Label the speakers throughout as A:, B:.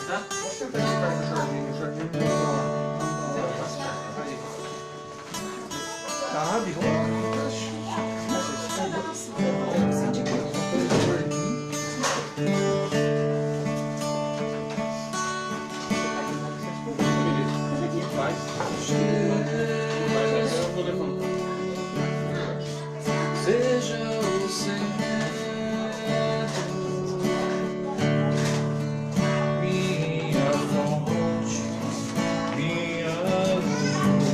A: Tá?
B: Vamos tentar ficar com o Jorginho. Tá,
A: Seja o segredo, minha fonte, minha luz, Jesus.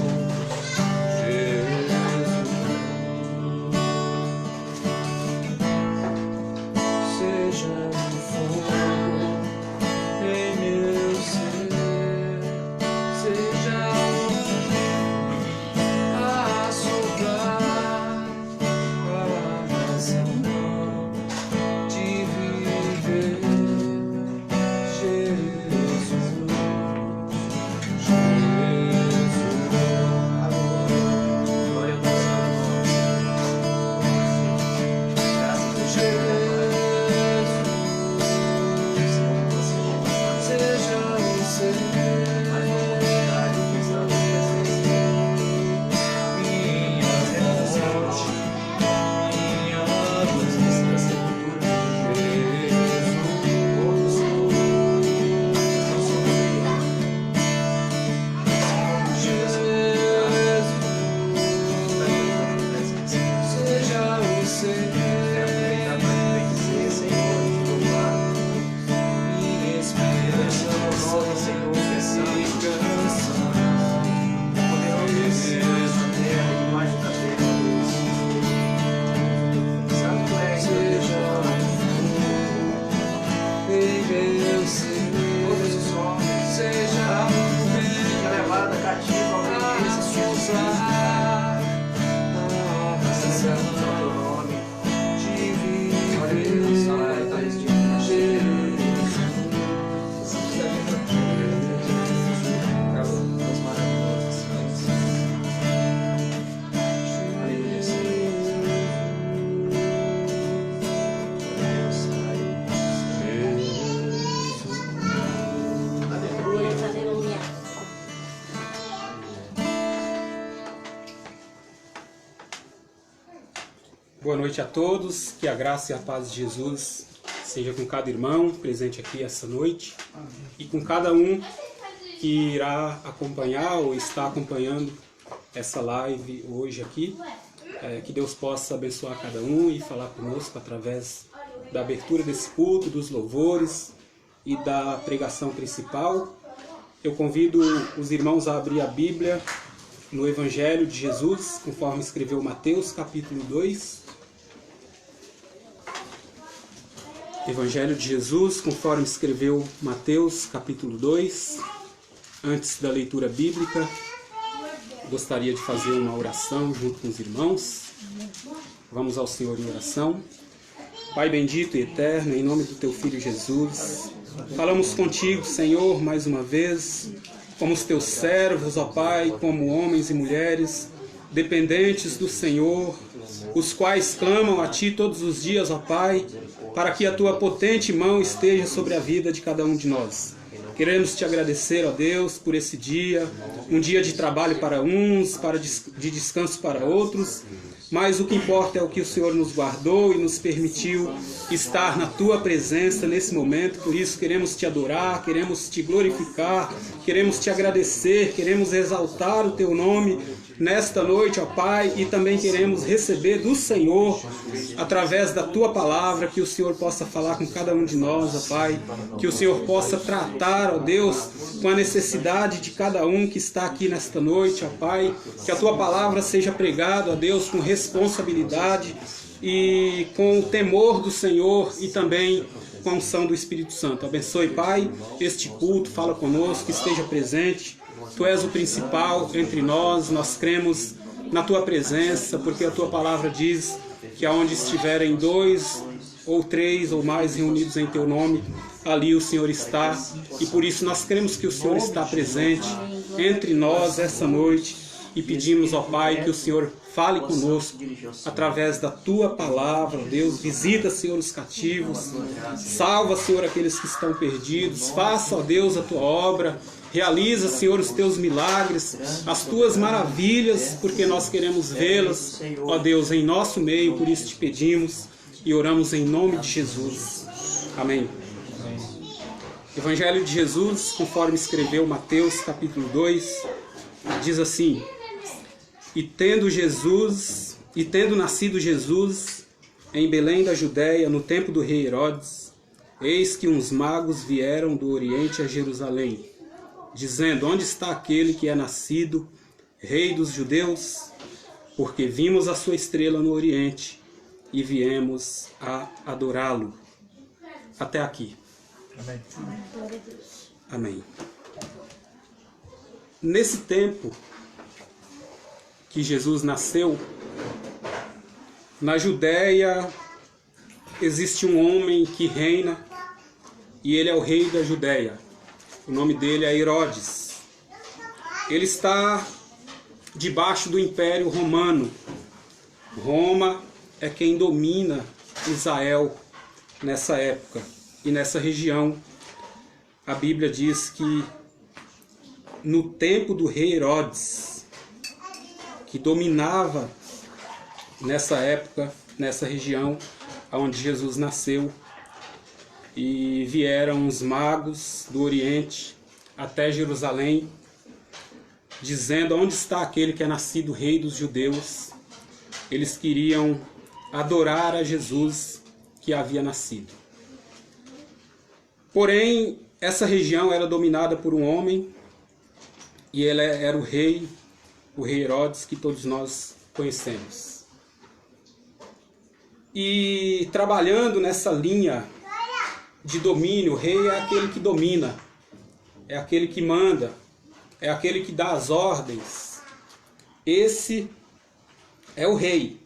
A: Seja o fogo em meu ser, seja a soprar a razão de viver, Jesus, Jesus. Glória ao teu santo nome. Graças a Jesus, seja o Senhor.
C: Boa noite a todos, que a graça e a paz de Jesus seja com cada irmão presente aqui essa noite e com cada um que irá acompanhar ou está acompanhando essa live hoje aqui. Que Deus possa abençoar cada um e falar conosco através da abertura desse culto, dos louvores e da pregação principal. Eu convido os irmãos a abrir a Bíblia no Evangelho de Jesus, conforme escreveu Mateus capítulo 2. Evangelho de Jesus, conforme escreveu Mateus, capítulo 2. Antes da leitura bíblica, gostaria de fazer uma oração junto com os irmãos. Vamos ao Senhor em oração. Pai bendito e eterno, em nome do Teu Filho Jesus, falamos contigo, Senhor, mais uma vez, como os Teus servos, ó Pai, como homens e mulheres, dependentes do Senhor, os quais clamam a Ti todos os dias, ó Pai, para que a Tua potente mão esteja sobre a vida de cada um de nós. Queremos Te agradecer, ó Deus, por esse dia, um dia de trabalho para uns, de descanso para outros, mas o que importa é o que o Senhor nos guardou e nos permitiu estar na Tua presença nesse momento. Por isso queremos Te adorar, queremos Te glorificar, queremos Te agradecer, queremos exaltar o Teu nome nesta noite, ó Pai, e também queremos receber do Senhor, através da Tua palavra, que o Senhor possa falar com cada um de nós, ó Pai, que o Senhor possa tratar, ó Deus, com a necessidade de cada um que está aqui nesta noite, ó Pai, que a Tua palavra seja pregada, ó Deus, com responsabilidade e com o temor do Senhor e também com a unção do Espírito Santo. Abençoe, Pai, este culto, fala conosco, esteja presente. Tu és o principal entre nós, nós cremos na Tua presença, porque a Tua palavra diz que aonde estiverem 2 ou 3 ou mais reunidos em Teu nome, ali o Senhor está, e por isso nós cremos que o Senhor está presente entre nós essa noite, e pedimos, ó Pai, que o Senhor fale conosco através da Tua palavra, Deus. Visita, Senhor, os cativos. Salva, Senhor, aqueles que estão perdidos. Faça, ó Deus, a Tua obra. Realiza, Senhor, os Teus milagres, as Tuas maravilhas, porque nós queremos vê-las, ó Deus, em nosso meio. Por isso te pedimos e oramos em nome de Jesus. Amém. Evangelho de Jesus, conforme escreveu Mateus, capítulo 2, diz assim: E tendo nascido Jesus em Belém da Judéia, no tempo do rei Herodes, eis que uns magos vieram do Oriente a Jerusalém, dizendo: Onde está aquele que é nascido, rei dos judeus? Porque vimos a sua estrela no Oriente e viemos a adorá-lo. Até aqui.
B: Amém.
C: Amém. Nesse tempo que Jesus nasceu, na Judéia existe um homem que reina e ele é o rei da Judéia. O nome dele é Herodes. Ele está debaixo do Império Romano. Roma é quem domina Israel nessa época. E nessa região, a Bíblia diz que no tempo do rei Herodes, que dominava nessa época, nessa região onde Jesus nasceu, e vieram os magos do Oriente até Jerusalém, dizendo: Onde está aquele que é nascido rei dos judeus? Eles queriam adorar a Jesus que havia nascido. Porém, essa região era dominada por um homem, e ele era o rei Herodes, que todos nós conhecemos. E trabalhando nessa linha de domínio, o rei é aquele que domina, é aquele que manda, é aquele que dá as ordens. Esse é o rei.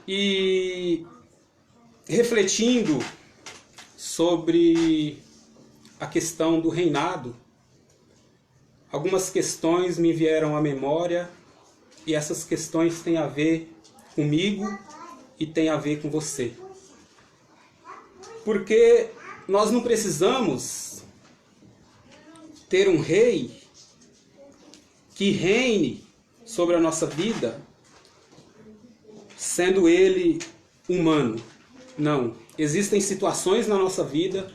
C: E refletindo sobre a questão do reinado, algumas questões me vieram à memória, e essas questões têm a ver comigo e têm a ver com você. Porque nós não precisamos ter um rei que reine sobre a nossa vida, sendo ele humano. Não. Existem situações na nossa vida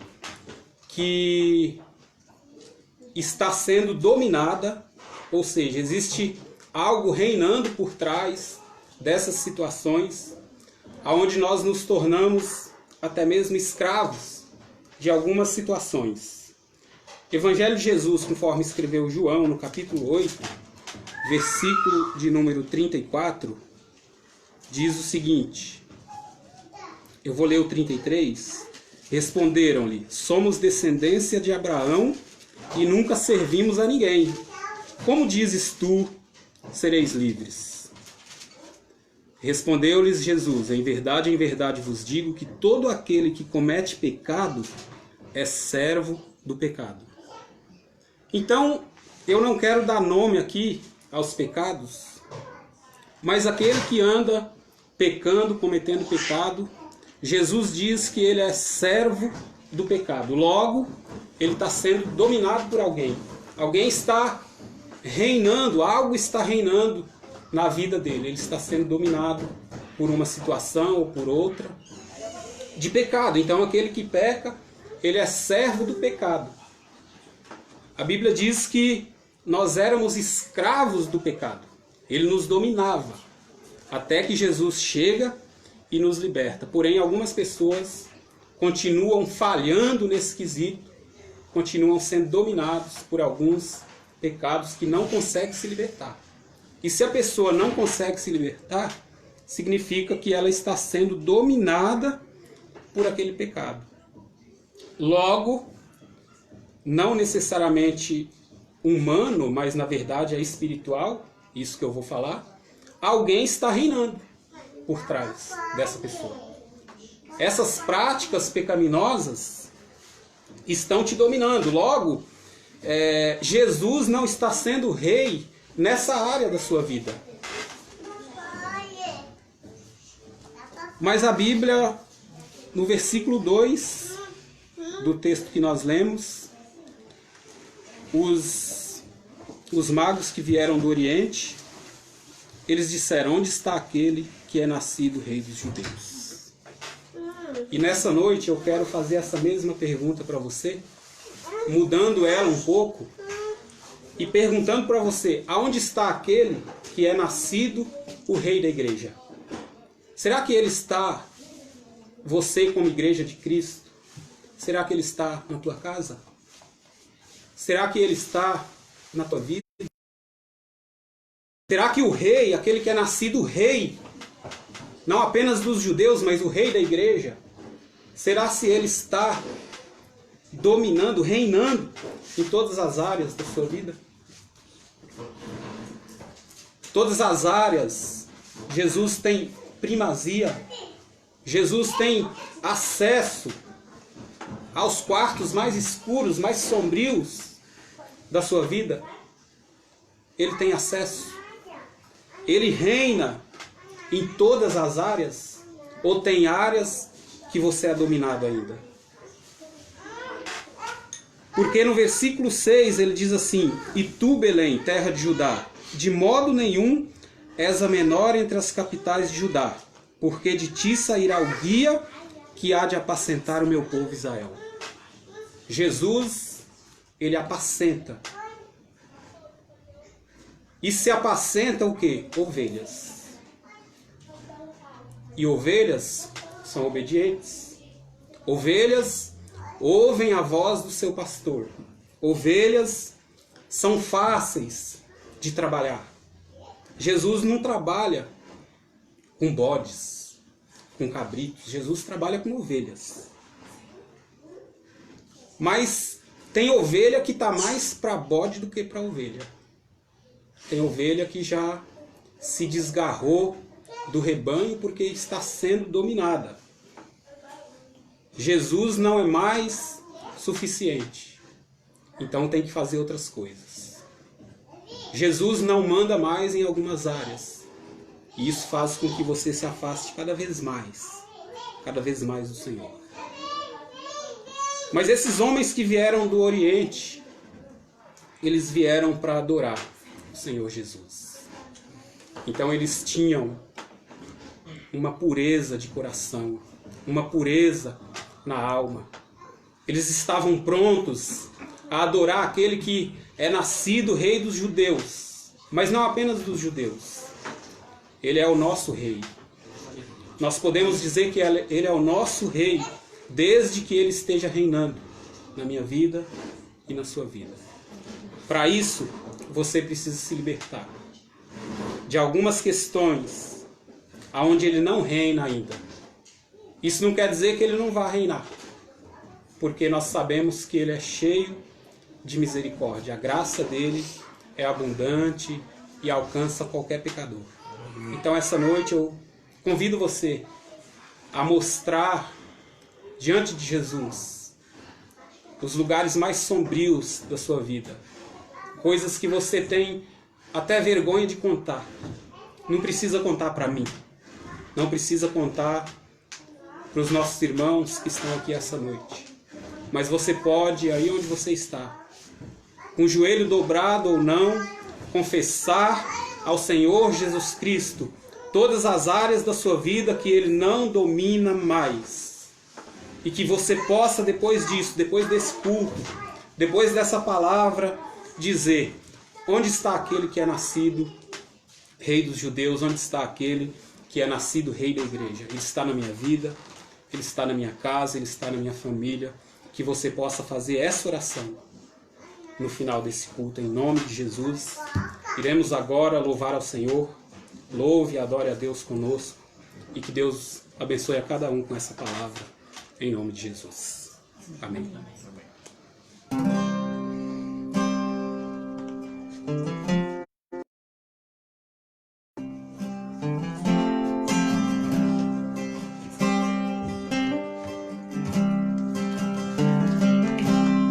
C: que está sendo dominada, ou seja, existe algo reinando por trás dessas situações, aonde nós nos tornamos até mesmo escravos de algumas situações. Evangelho de Jesus, conforme escreveu João no capítulo 8, versículo de número 34, diz o seguinte: eu vou ler o 33. Responderam-lhe: somos descendência de Abraão e nunca servimos a ninguém. Como dizes tu, sereis livres? Respondeu-lhes Jesus: em verdade vos digo que todo aquele que comete pecado é servo do pecado. Então, eu não quero dar nome aqui aos pecados, mas aquele que anda pecando, cometendo pecado, Jesus diz que ele é servo do pecado. Logo, ele está sendo dominado por alguém. Alguém está reinando, algo está reinando na vida dele. Ele está sendo dominado por uma situação ou por outra de pecado. Então, aquele que peca, ele é servo do pecado. A Bíblia diz que nós éramos escravos do pecado. Ele nos dominava, até que Jesus chega e nos liberta. Porém, algumas pessoas continuam falhando nesse quesito, continuam sendo dominados por alguns pecados que não conseguem se libertar. E se a pessoa não consegue se libertar, significa que ela está sendo dominada por aquele pecado. Logo, não necessariamente humano, mas na verdade é espiritual, isso que eu vou falar, alguém está reinando por trás dessa pessoa. Essas práticas pecaminosas estão te dominando. Logo, Jesus não está sendo rei nessa área da sua vida. Mas a Bíblia, no versículo 2 do texto que nós lemos, os magos que vieram do Oriente, eles disseram: onde está aquele que é nascido rei dos judeus? E nessa noite eu quero fazer essa mesma pergunta para você, mudando ela um pouco e perguntando para você: aonde está aquele que é nascido o rei da igreja? Será que ele está, você como igreja de Cristo, será que ele está na tua casa? Será que ele está na tua vida? Será que o rei, aquele que é nascido rei, não apenas dos judeus, mas o rei da igreja, será se ele está dominando, reinando em todas as áreas da sua vida? Todas as áreas, Jesus tem primazia, Jesus tem acesso aos quartos mais escuros, mais sombrios da sua vida. Ele tem acesso. Ele reina em todas as áreas, ou tem áreas que você é dominado ainda? Porque no versículo 6 ele diz assim: e tu, Belém, terra de Judá, de modo nenhum és a menor entre as capitais de Judá, porque de ti sairá o guia que há de apacentar o meu povo Israel. Jesus, ele apacenta. E se apacenta o quê? Ovelhas. E ovelhas são obedientes. Ovelhas ouvem a voz do seu pastor. Ovelhas são fáceis de trabalhar. Jesus não trabalha com bodes, com cabritos. Jesus trabalha com ovelhas. Mas tem ovelha que está mais para bode do que para ovelha. Tem ovelha que já se desgarrou do rebanho porque está sendo dominada. Jesus não é mais suficiente. Então tem que fazer outras coisas. Jesus não manda mais em algumas áreas. E isso faz com que você se afaste cada vez mais do Senhor. Mas esses homens que vieram do Oriente, eles vieram para adorar o Senhor Jesus. Então eles tinham uma pureza de coração, uma pureza na alma. Eles estavam prontos a adorar aquele que é nascido rei dos judeus, mas não apenas dos judeus. Ele é o nosso rei. Nós podemos dizer que ele é o nosso rei desde que ele esteja reinando na minha vida e na sua vida. Para isso, você precisa se libertar de algumas questões aonde ele não reina ainda. Isso não quer dizer que ele não vá reinar, porque nós sabemos que ele é cheio de misericórdia. A graça dele é abundante e alcança qualquer pecador. Então essa noite eu convido você a mostrar diante de Jesus os lugares mais sombrios da sua vida. Coisas que você tem até vergonha de contar. Não precisa contar para mim. Não precisa contar para os nossos irmãos que estão aqui essa noite. Mas você pode, aí onde você está, com o joelho dobrado ou não, confessar ao Senhor Jesus Cristo todas as áreas da sua vida que Ele não domina mais. E que você possa, depois disso, depois desse culto, depois dessa palavra, dizer: onde está aquele que é nascido rei dos judeus? Onde está aquele que é nascido rei da igreja? Ele está na minha vida, ele está na minha casa, ele está na minha família. Que você possa fazer essa oração no final desse culto, em nome de Jesus. Iremos agora louvar ao Senhor. Louve e adore a Deus conosco. E que Deus abençoe a cada um com essa palavra, em nome de Jesus. Amém.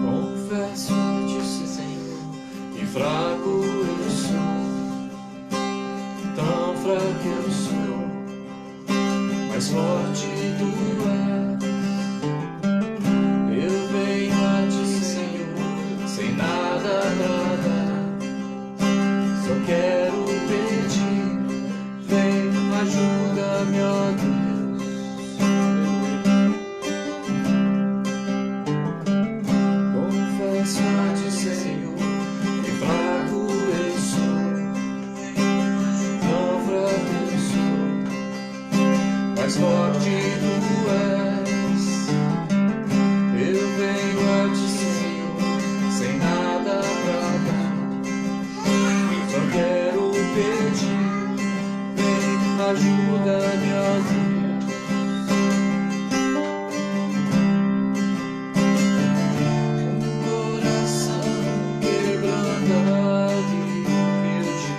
A: Confesso-te, Senhor, que fraco eu sou, tão fraco eu sou, mas forte tu és. Eu venho a ti, Senhor, sem nada pra dar. Só quero pedir, vem, ajuda-me, ó Deus. Confesso a ti, Senhor, que fraco eu sou, tão fraco eu sou, mas forte tu és. Eu venho a ti, Senhor, sem nada pra dar. Só quero pedir, vem, ajuda-me, ó Deus. Coração quebrantado e humilde,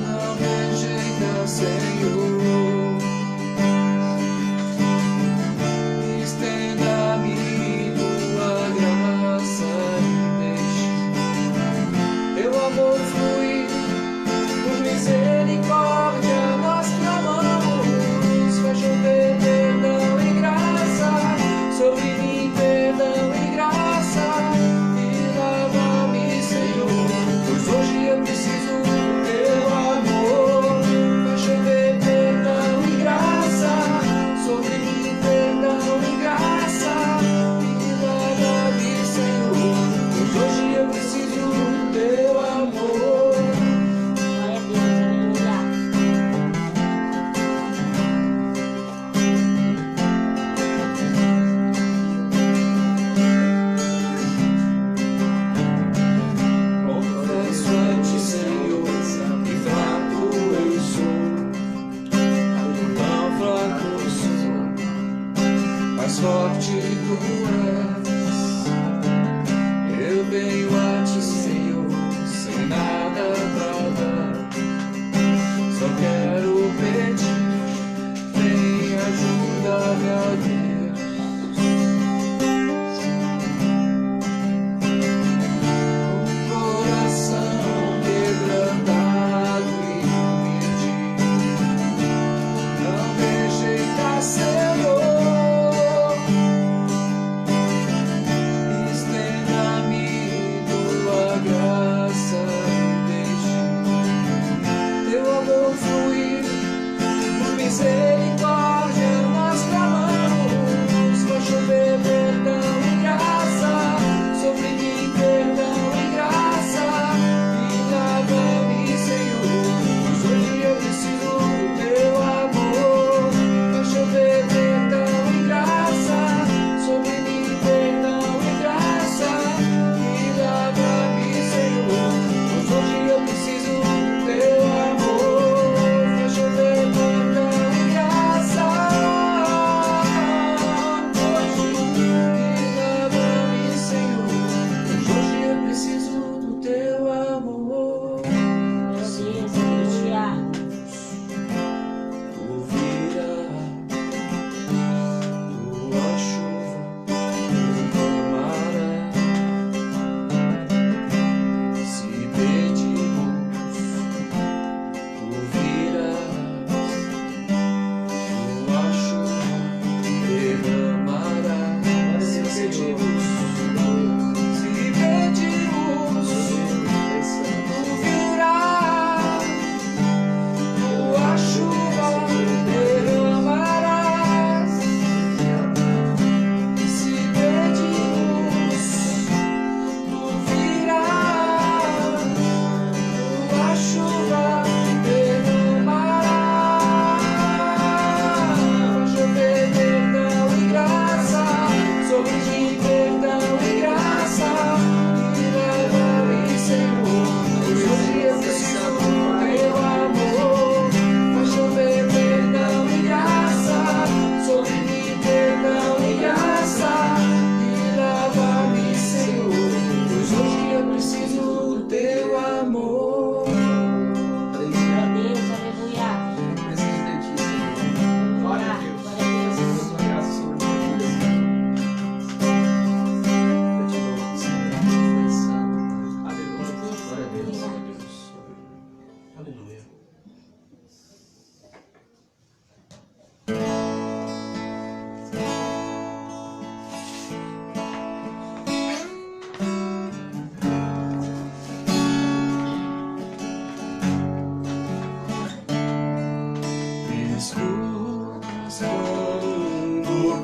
A: não rejeita, Senhor. Estenda-me tua graça e deixe teu amor fluir. Por misericórdia nós clamamos, faz chover perdão e graça sobre mim, perdão e graça, e lava-me, Senhor, pois hoje eu preciso do teu amor. Faz chover perdão e graça sobre mim, perdão e graça, e lava-me, Senhor, pois hoje eu preciso do teu amor. Confesso a ti, Senhor, que fraco eu sou, tão fraco eu sou, mas forte tu és. Eu venho a ti, Senhor, sem nada pra dar. Só quero pedir, vem, ajuda-me, ó Deus. Coração quebrantado e humilde, não rejeita, Senhor. Estenda-me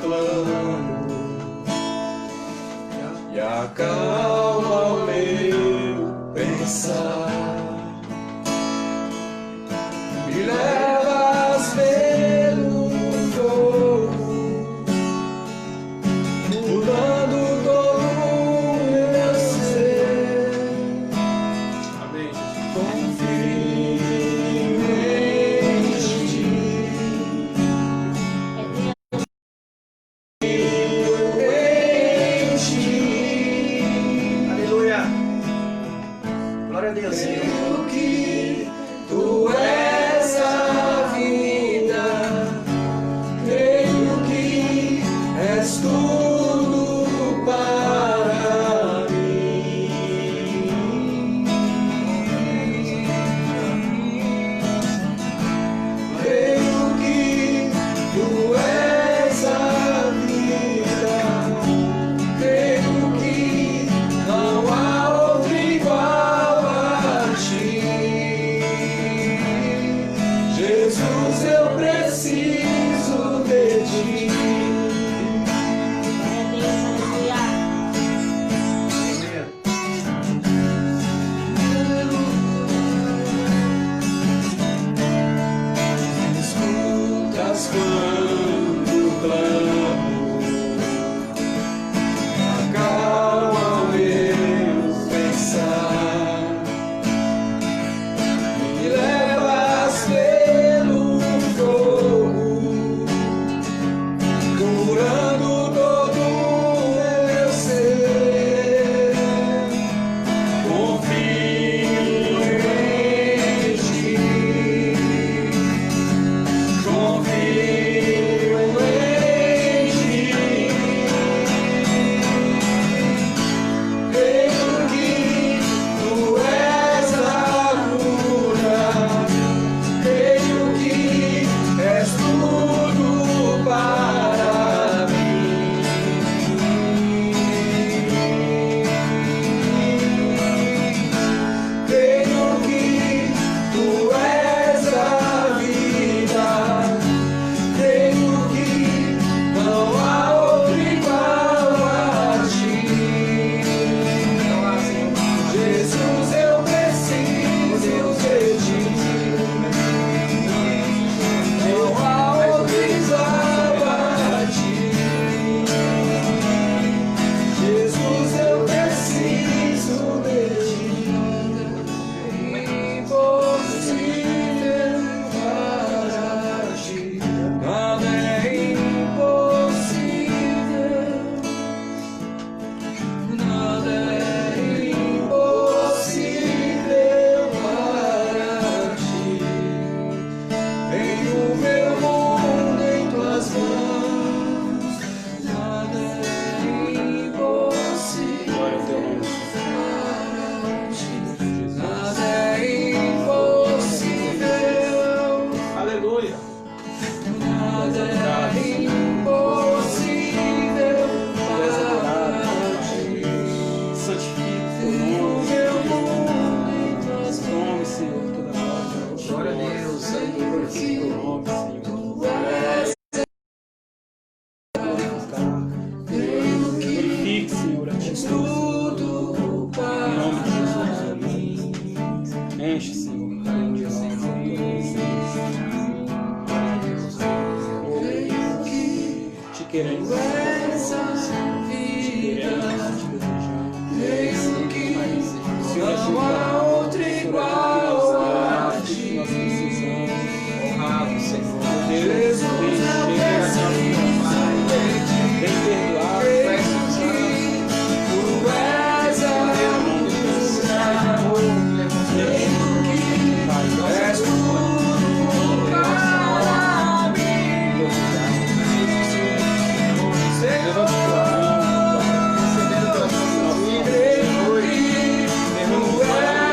A: clamo e acalma o meu pensar. Me levas pelo fogo, mudando todo o meu ser.
C: Amém, Jesus.
A: Confio em ti, em ti.
B: Aleluia. Glória a Deus, Senhor.
A: Creio que tu és a vida, creio que és tudo para mim. Creio que tu és a vida, creio que não há outro igual a ti. Jesus, eu preciso de ti. Escutas quando clamo, acalma o meu pensar. Me levas pelo fogo, curando todo o meu ser. Confio em ti, confio em ti. Creio que tu és a cura, creio que és tudo para mim. Creio que tu és a vida, creio que não há outro igual a ti. Jesus, eu preciso de ti. Não há outro igual a ti. Jesus, eu preciso de ti. Impossível para ti, nada é impossível. Nada é impossível para ti. Tenho o meu mundo em tuas mãos. Nada é impossível
C: Glória ao teu nome.
A: para ti. Nada é impossível.
B: Aleluia.
A: Nada é impossível para ti.
C: Santifica o
A: Tenho o
C: nome,
A: meu mundo em tuas
C: nome, Senhor, toda glória.
B: Glória a Deus.
C: Santo, glorifica o nome, Senhor.
A: Tu és
C: Glorifique, Senhor, a ti.
A: tudo
C: Em
A: para
C: nome de Jesus, amém. Enche, Senhor. Aleluia, Senhor. Te queremos,
A: tu és a
C: te
A: vida.
C: queremos, te desejamos.
A: Creio que
C: Senhor,
A: não há outro igual a
C: nós
A: ti.
C: precisamos.
B: Honrado, Senhor.
C: Deus,
A: Jesus,
C: vem
A: eu
C: chegar,
A: preciso de
C: vem
A: ti.
C: perdoar.
A: Creio que tu és a cura. Creio que és tudo para mim.
C: Levanta tua mão.
B: Recebendo pela nossa vida.
A: Creio que tu és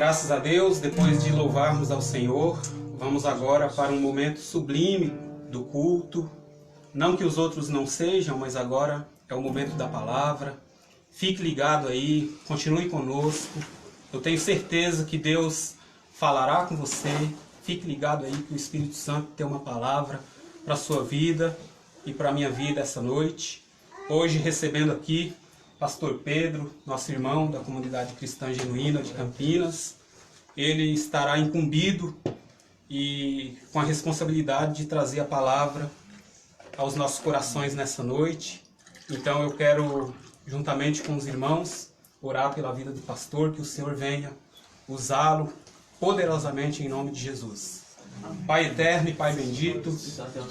C: Graças a Deus, depois de louvarmos ao Senhor, vamos agora para um momento sublime do culto. Não que os outros não sejam, mas agora é o momento da palavra. Fique ligado aí, continue conosco. Eu tenho certeza que Deus falará com você. Fique ligado aí que o Espírito Santo tem uma palavra para a sua vida e para a minha vida essa noite. Hoje recebendo aqui Pastor Pedro, nosso irmão da Comunidade Cristã Genuína de Campinas. Ele estará incumbido e com a responsabilidade de trazer a palavra aos nossos corações nessa noite. Então eu quero, juntamente com os irmãos, orar pela vida do pastor, que o Senhor venha usá-lo poderosamente em nome de Jesus. Pai eterno e Pai bendito,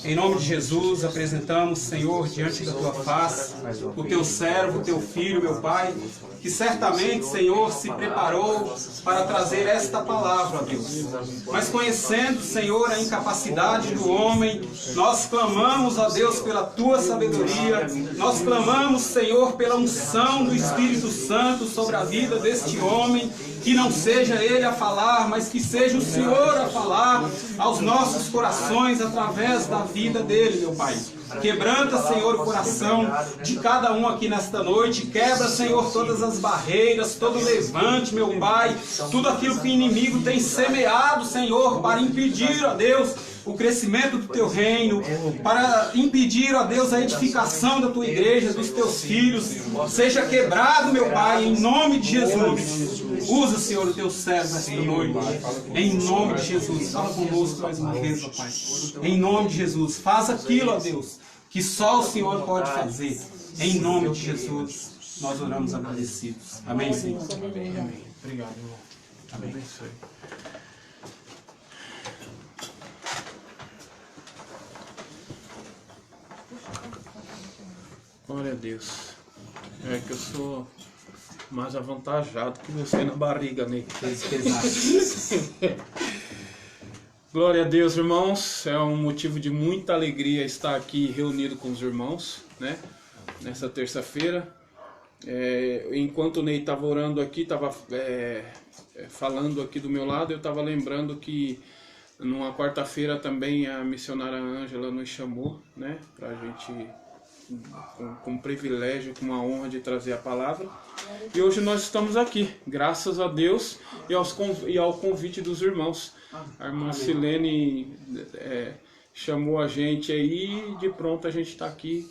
C: em nome de Jesus apresentamos, Senhor, diante da Tua face, o Teu servo, o Teu filho, meu Pai, que certamente, Senhor, se preparou para trazer esta palavra, ó Deus. Mas conhecendo, Senhor, a incapacidade do homem, nós clamamos, ó Deus, pela Tua sabedoria, nós clamamos, Senhor, pela unção do Espírito Santo sobre a vida deste homem, que não seja ele a falar, mas que seja o Senhor a falar aos nossos corações através da vida dele, meu Pai. Quebranta, Senhor, o coração de cada um aqui nesta noite. Quebra, Senhor, todas as barreiras, todo levante, meu Pai. Tudo aquilo que o inimigo tem semeado, Senhor, para impedir, ó Deus, o crescimento do Teu reino, para impedir, ó Deus, a edificação da Tua igreja, dos Teus filhos. Seja quebrado, meu Pai, em nome de Jesus. Usa, Senhor, o Teu servo esta noite. Em nome de Jesus. Fala conosco mais uma vez, ó Pai. Em nome de Jesus. Faz aquilo, ó Deus, que só o Senhor pode fazer. Em nome de Jesus, nós oramos agradecidos. Amém, Senhor?
A: Amém. Amém. Obrigado, irmão.
C: Amém.
A: Glória a Deus. É que eu sou mais avantajado que você na barriga, né? Glória a Deus, irmãos. É um motivo de muita alegria estar aqui reunido com os irmãos, né? Nessa terça-feira. Enquanto o Ney estava orando aqui, estava falando aqui do meu lado, eu estava lembrando que numa quarta-feira também a missionária Ângela nos chamou, né? Para a gente, com privilégio, com a honra de trazer a palavra. E hoje nós estamos aqui, graças a Deus e ao convite dos irmãos. A irmã Silene chamou a gente aí e de pronto a gente está aqui,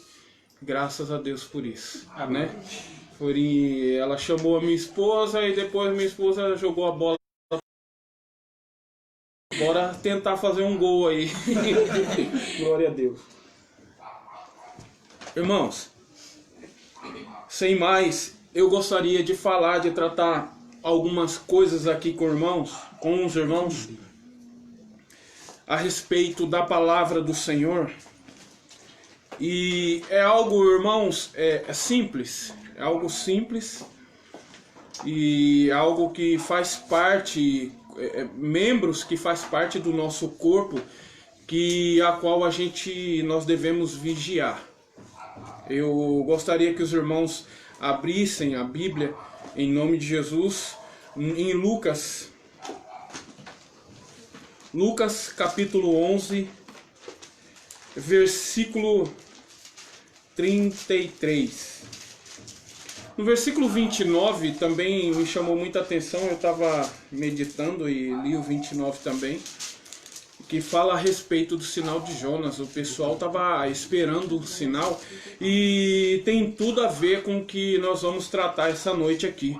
A: graças a Deus por isso. Né? Ela chamou a minha esposa e depois minha esposa jogou a bola. Bora tentar fazer um gol aí. Glória a Deus. Irmãos, sem mais, eu gostaria de falar, de tratar algumas coisas aqui com os irmãos, a respeito da palavra do Senhor. E é algo, irmãos, simples, é algo simples e algo que faz parte, membros que faz parte do nosso corpo, a qual nós devemos vigiar. Eu gostaria que os irmãos abrissem a Bíblia, em nome de Jesus, em Lucas capítulo 11, versículo 33. No versículo 29 também me chamou muita atenção, eu estava meditando e li o 29 também, que fala a respeito do sinal de Jonas. O pessoal estava esperando o sinal e tem tudo a ver com o que nós vamos tratar essa noite aqui.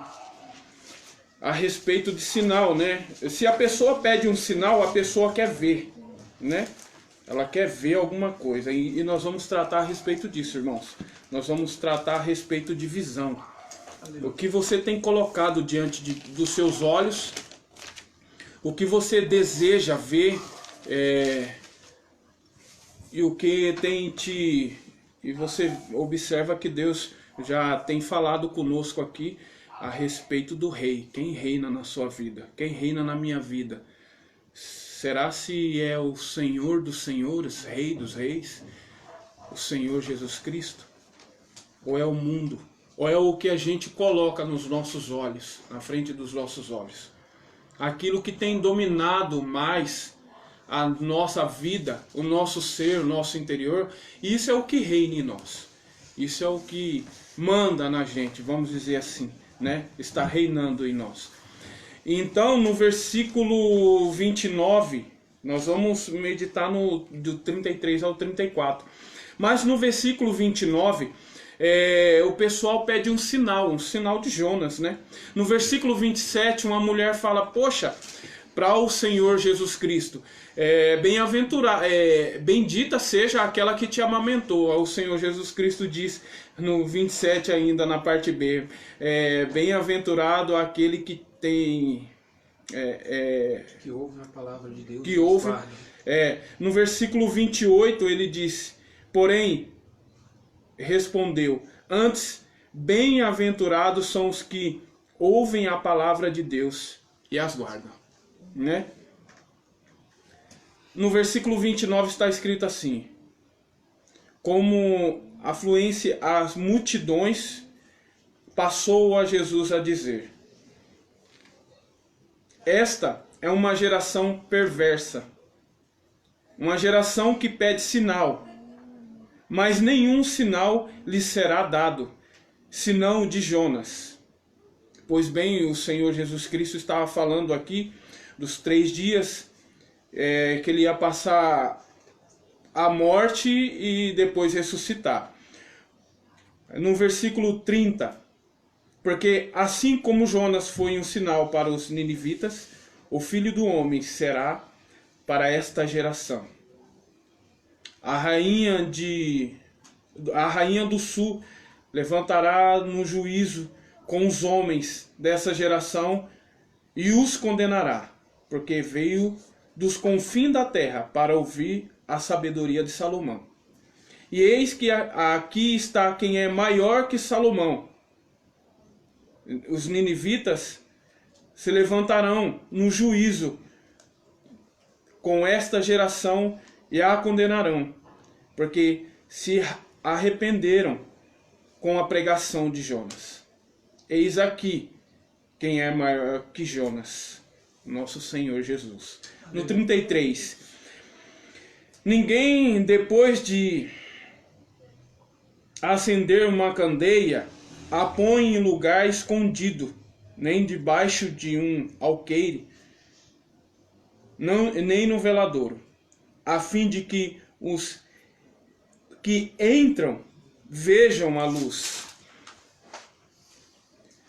A: A respeito de sinal, né? Se a pessoa pede um sinal, a pessoa quer ver, né? Ela quer ver alguma coisa e nós vamos tratar a respeito disso, irmãos. Nós vamos tratar a respeito de visão. O que você tem colocado diante dos seus olhos, o que você deseja ver, e o que tem e você observa que Deus já tem falado conosco aqui a respeito do rei. Quem reina na sua vida? Quem reina na minha vida? Será se é o Senhor dos senhores, Rei dos reis, o Senhor Jesus Cristo? Ou é o mundo? Ou é o que a gente coloca nos nossos olhos, na frente dos nossos olhos? aquilo que tem dominado mais a nossa vida, o nosso ser, o nosso interior, isso é o que reina em nós. Isso é o que manda na gente, vamos dizer assim, né? Está reinando em nós. Então, no versículo 29, nós vamos meditar do 33 ao 34. Mas no versículo 29, o pessoal pede um sinal de Jonas, né? No versículo 27, uma mulher fala, poxa, para o Senhor Jesus Cristo, bendita seja aquela que te amamentou. O Senhor Jesus Cristo diz no 27 ainda, na parte B, bem-aventurado aquele que tem...
C: que ouve a palavra de Deus.
A: Que ouve, no versículo 28 ele diz, porém, respondeu, antes, bem-aventurados são os que ouvem a palavra de Deus e as guardam. Né? No versículo 29 está escrito assim, como afluência as multidões, passou a Jesus a dizer, esta é uma geração perversa, uma geração que pede sinal, mas nenhum sinal lhe será dado, senão de Jonas. Pois bem, o Senhor Jesus Cristo estava falando aqui dos 3 dias que ele ia passar a morte e depois ressuscitar. No versículo 30, porque assim como Jonas foi um sinal para os ninivitas, o Filho do Homem será para esta geração. A rainha do sul levantará no juízo com os homens dessa geração e os condenará, porque veio dos confins da terra para ouvir a sabedoria de Salomão. E eis que aqui está quem é maior que Salomão. Os ninivitas se levantarão no juízo com esta geração e a condenarão, porque se arrependeram com a pregação de Jonas. Eis aqui quem é maior que Jonas, nosso Senhor Jesus. No 33, ninguém, depois de acender uma candeia, a põe em lugar escondido, nem debaixo de um alqueire, nem no veladouro, a fim de que os que entram vejam a luz.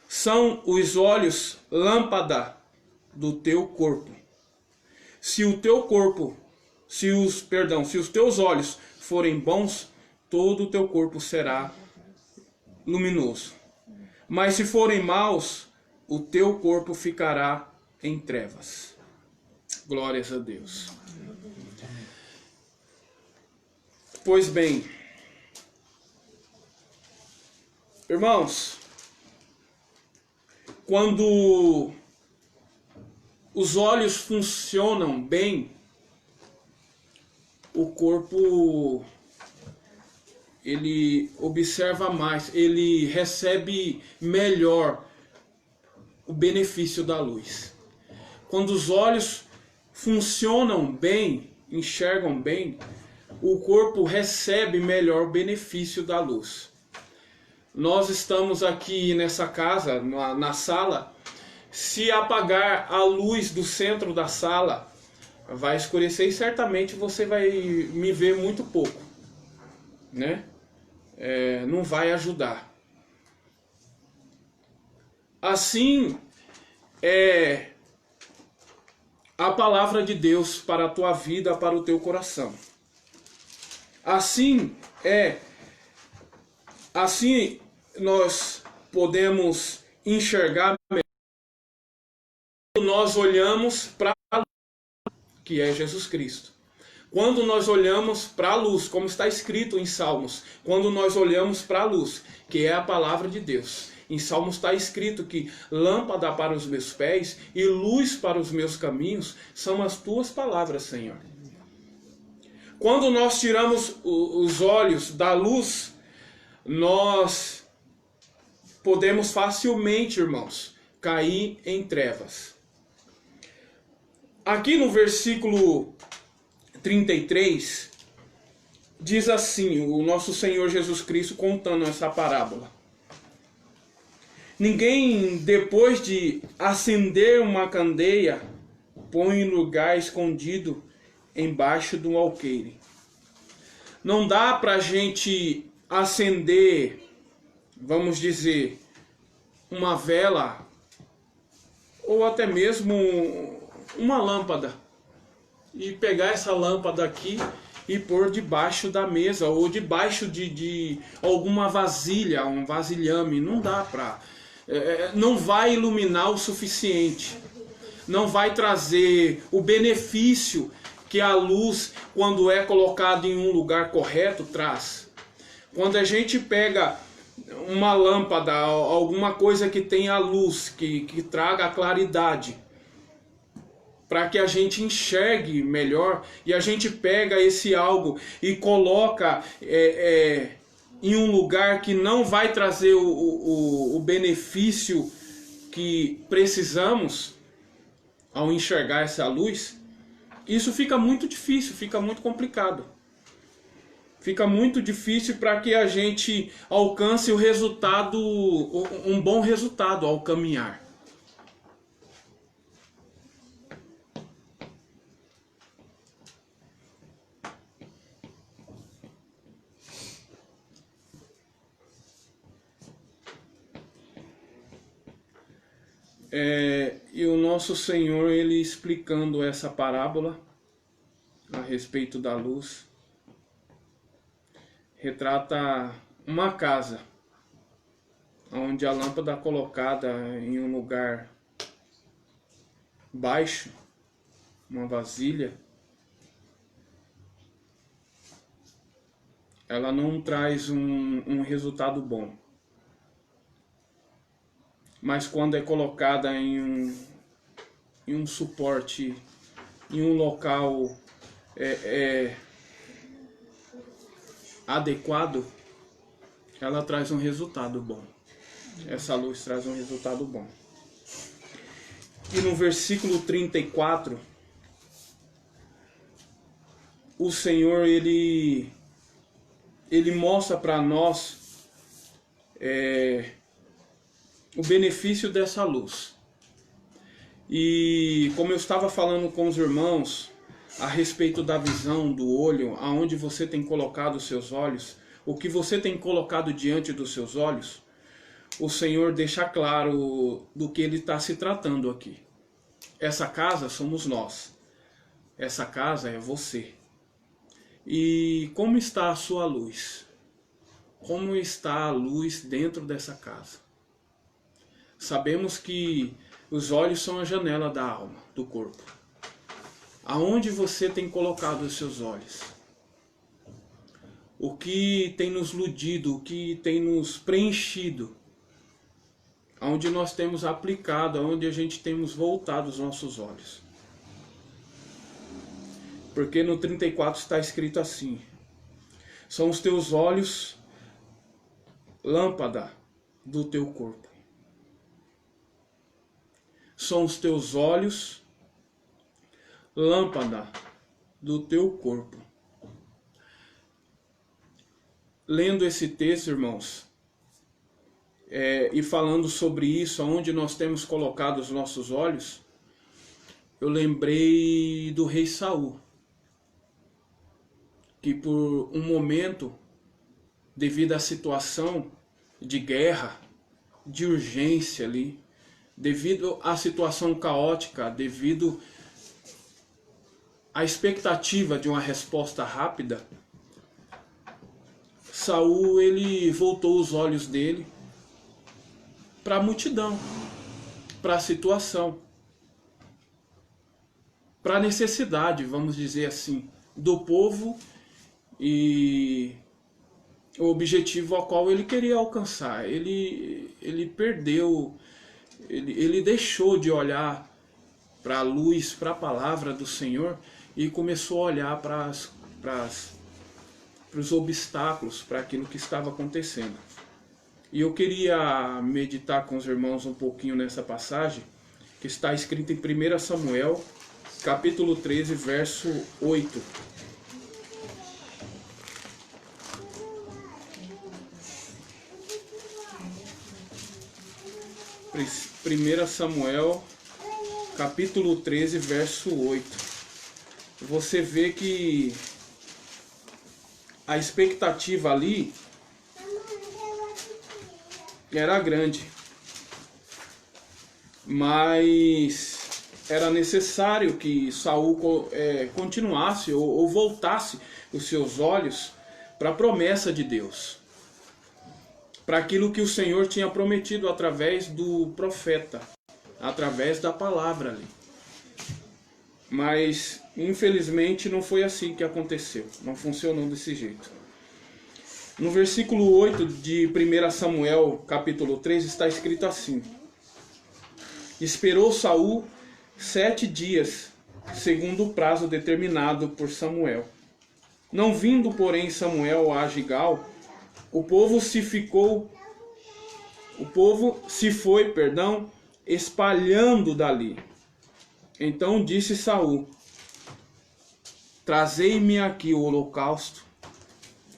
A: São os olhos lâmpada do teu corpo. Se os teus olhos forem bons, todo o teu corpo será luminoso. Mas se forem maus, o teu corpo ficará em trevas. Glórias a Deus. Pois bem, irmãos, quando os olhos funcionam bem, o corpo ele observa mais, ele recebe melhor o benefício da luz. Quando os olhos funcionam bem, enxergam bem, o corpo recebe melhor o benefício da luz. Nós estamos aqui nessa casa, na sala. Se apagar a luz do centro da sala, vai escurecer e certamente você vai me ver muito pouco, né? Não vai ajudar. Assim é a palavra de Deus para a tua vida, para o teu coração. Assim nós podemos enxergar melhor quando nós olhamos para a luz, que é Jesus Cristo. Quando nós olhamos para a luz, como está escrito em Salmos, quando nós olhamos para a luz, que é a palavra de Deus. Em Salmos está escrito que lâmpada para os meus pés e luz para os meus caminhos são as tuas palavras, Senhor. Quando nós tiramos os olhos da luz, nós podemos facilmente, irmãos, cair em trevas. aqui no versículo 33, diz assim, o nosso Senhor Jesus Cristo contando essa parábola. Ninguém, depois de acender uma candeia, põe em lugar escondido embaixo de um alqueire. Não dá para a gente acender, vamos dizer, uma vela ou até mesmo uma lâmpada e pegar essa lâmpada aqui e pôr debaixo da mesa ou debaixo de alguma vasilha, um vasilhame. Não dá para... não vai iluminar o suficiente. Não vai trazer o benefício que a luz, quando é colocada em um lugar correto, traz. Quando a gente pega uma lâmpada, alguma coisa que tenha luz, que traga a claridade, para que a gente enxergue melhor, e a gente pega esse algo e coloca em um lugar que não vai trazer o benefício que precisamos ao enxergar essa luz, isso fica muito difícil, fica muito complicado. Fica muito difícil para que a gente alcance o resultado, um bom resultado ao caminhar. E o nosso Senhor, ele explicando essa parábola a respeito da luz, retrata uma casa onde a lâmpada colocada em um lugar baixo, uma vasilha, ela não traz um resultado bom. Mas quando é colocada em um suporte, em um local adequado, ela traz um resultado bom. Essa luz traz um resultado bom. E no versículo 34, o Senhor, ele mostra para nós o benefício dessa luz. E como eu estava falando com os irmãos a respeito da visão do olho, aonde você tem colocado os seus olhos, o que você tem colocado diante dos seus olhos, o Senhor deixa claro do que ele está se tratando aqui. Essa casa somos nós. Essa casa é você. E como está a sua luz? Como está a luz dentro dessa casa? Sabemos que os olhos são a janela da alma, do corpo. Aonde você tem colocado os seus olhos? O que tem nos iludido, o que tem nos preenchido? Aonde nós temos aplicado, aonde a gente temos voltado os nossos olhos? Porque no 34 está escrito assim: são os teus olhos lâmpada do teu corpo. São os teus olhos lâmpada do teu corpo. Lendo esse texto, irmãos, e falando sobre isso, aonde nós temos colocado os nossos olhos, eu lembrei do rei Saul, que por um momento, devido à situação de guerra, de urgência ali, devido à situação caótica, devido à expectativa de uma resposta rápida, Saul, ele voltou os olhos dele para a multidão, para a situação, para a necessidade, vamos dizer assim, do povo e o objetivo ao qual ele queria alcançar. Ele perdeu, ele deixou de olhar para a luz, para a palavra do Senhor e começou a olhar para os obstáculos, para aquilo que estava acontecendo. E eu queria meditar com os irmãos um pouquinho nessa passagem, que está escrita em 1 Samuel, capítulo 13, verso 8. Primeira Samuel, capítulo 13, verso 8. Você vê que a expectativa ali era grande, mas era necessário que Saul continuasse ou voltasse os seus olhos para a promessa de Deus, para aquilo que o Senhor tinha prometido através do profeta, através da palavra ali. Mas infelizmente não foi assim que aconteceu, não funcionou desse jeito. No versículo 8 de 1 Samuel, capítulo 3, está escrito assim: esperou Saul 7 dias, segundo o prazo determinado por Samuel. Não vindo, porém, Samuel a Gigal, o povo se foi, espalhando dali. Então disse Saul: trazei-me aqui o holocausto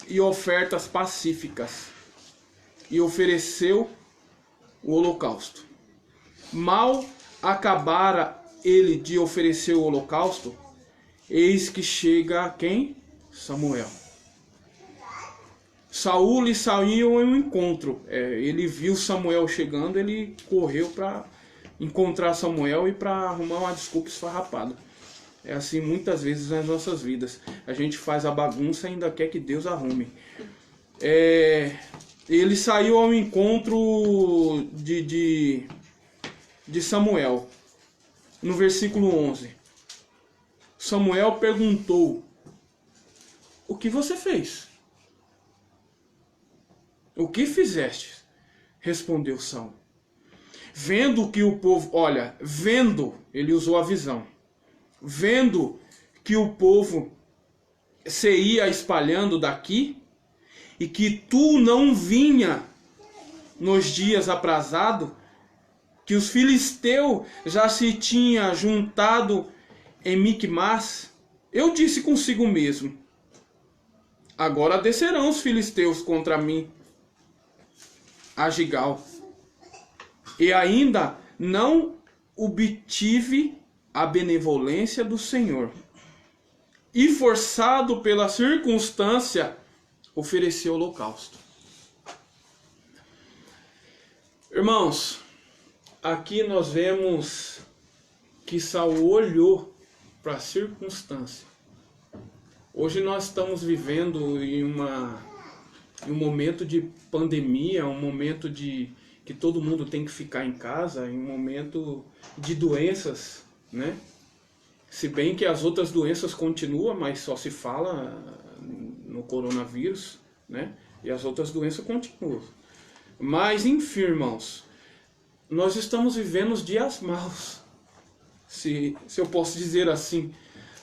A: e ofertas pacíficas. E ofereceu o holocausto. Mal acabara ele de oferecer o holocausto, eis que chega quem? Samuel. Saul lhe saiu em um encontro. Ele viu Samuel chegando, ele correu para encontrar Samuel e para arrumar uma desculpa esfarrapada. É assim muitas vezes nas nossas vidas. A gente faz a bagunça e ainda quer que Deus arrume. Ele saiu ao encontro de Samuel. No versículo 11. Samuel perguntou: o que você fez? O que fizeste? Respondeu Saul. Vendo que o povo, ele usou a visão. Vendo que o povo se ia espalhando daqui, e que tu não vinha nos dias aprazados, que os filisteus já se tinham juntado em Micmas, eu disse consigo mesmo: agora descerão os filisteus contra mim a Gigal. E ainda não obtive a benevolência do Senhor. E forçado pela circunstância, ofereceu holocausto. Irmãos, aqui nós vemos que Saul olhou para a circunstância. Hoje nós estamos vivendo em um momento de pandemia, um momento que todo mundo tem que ficar em casa, em um momento de doenças, né? Se bem que as outras doenças continuam, mas só se fala no coronavírus, né? E as outras doenças continuam. Mas, enfim, irmãos, nós estamos vivendo os dias maus. Se eu posso dizer assim,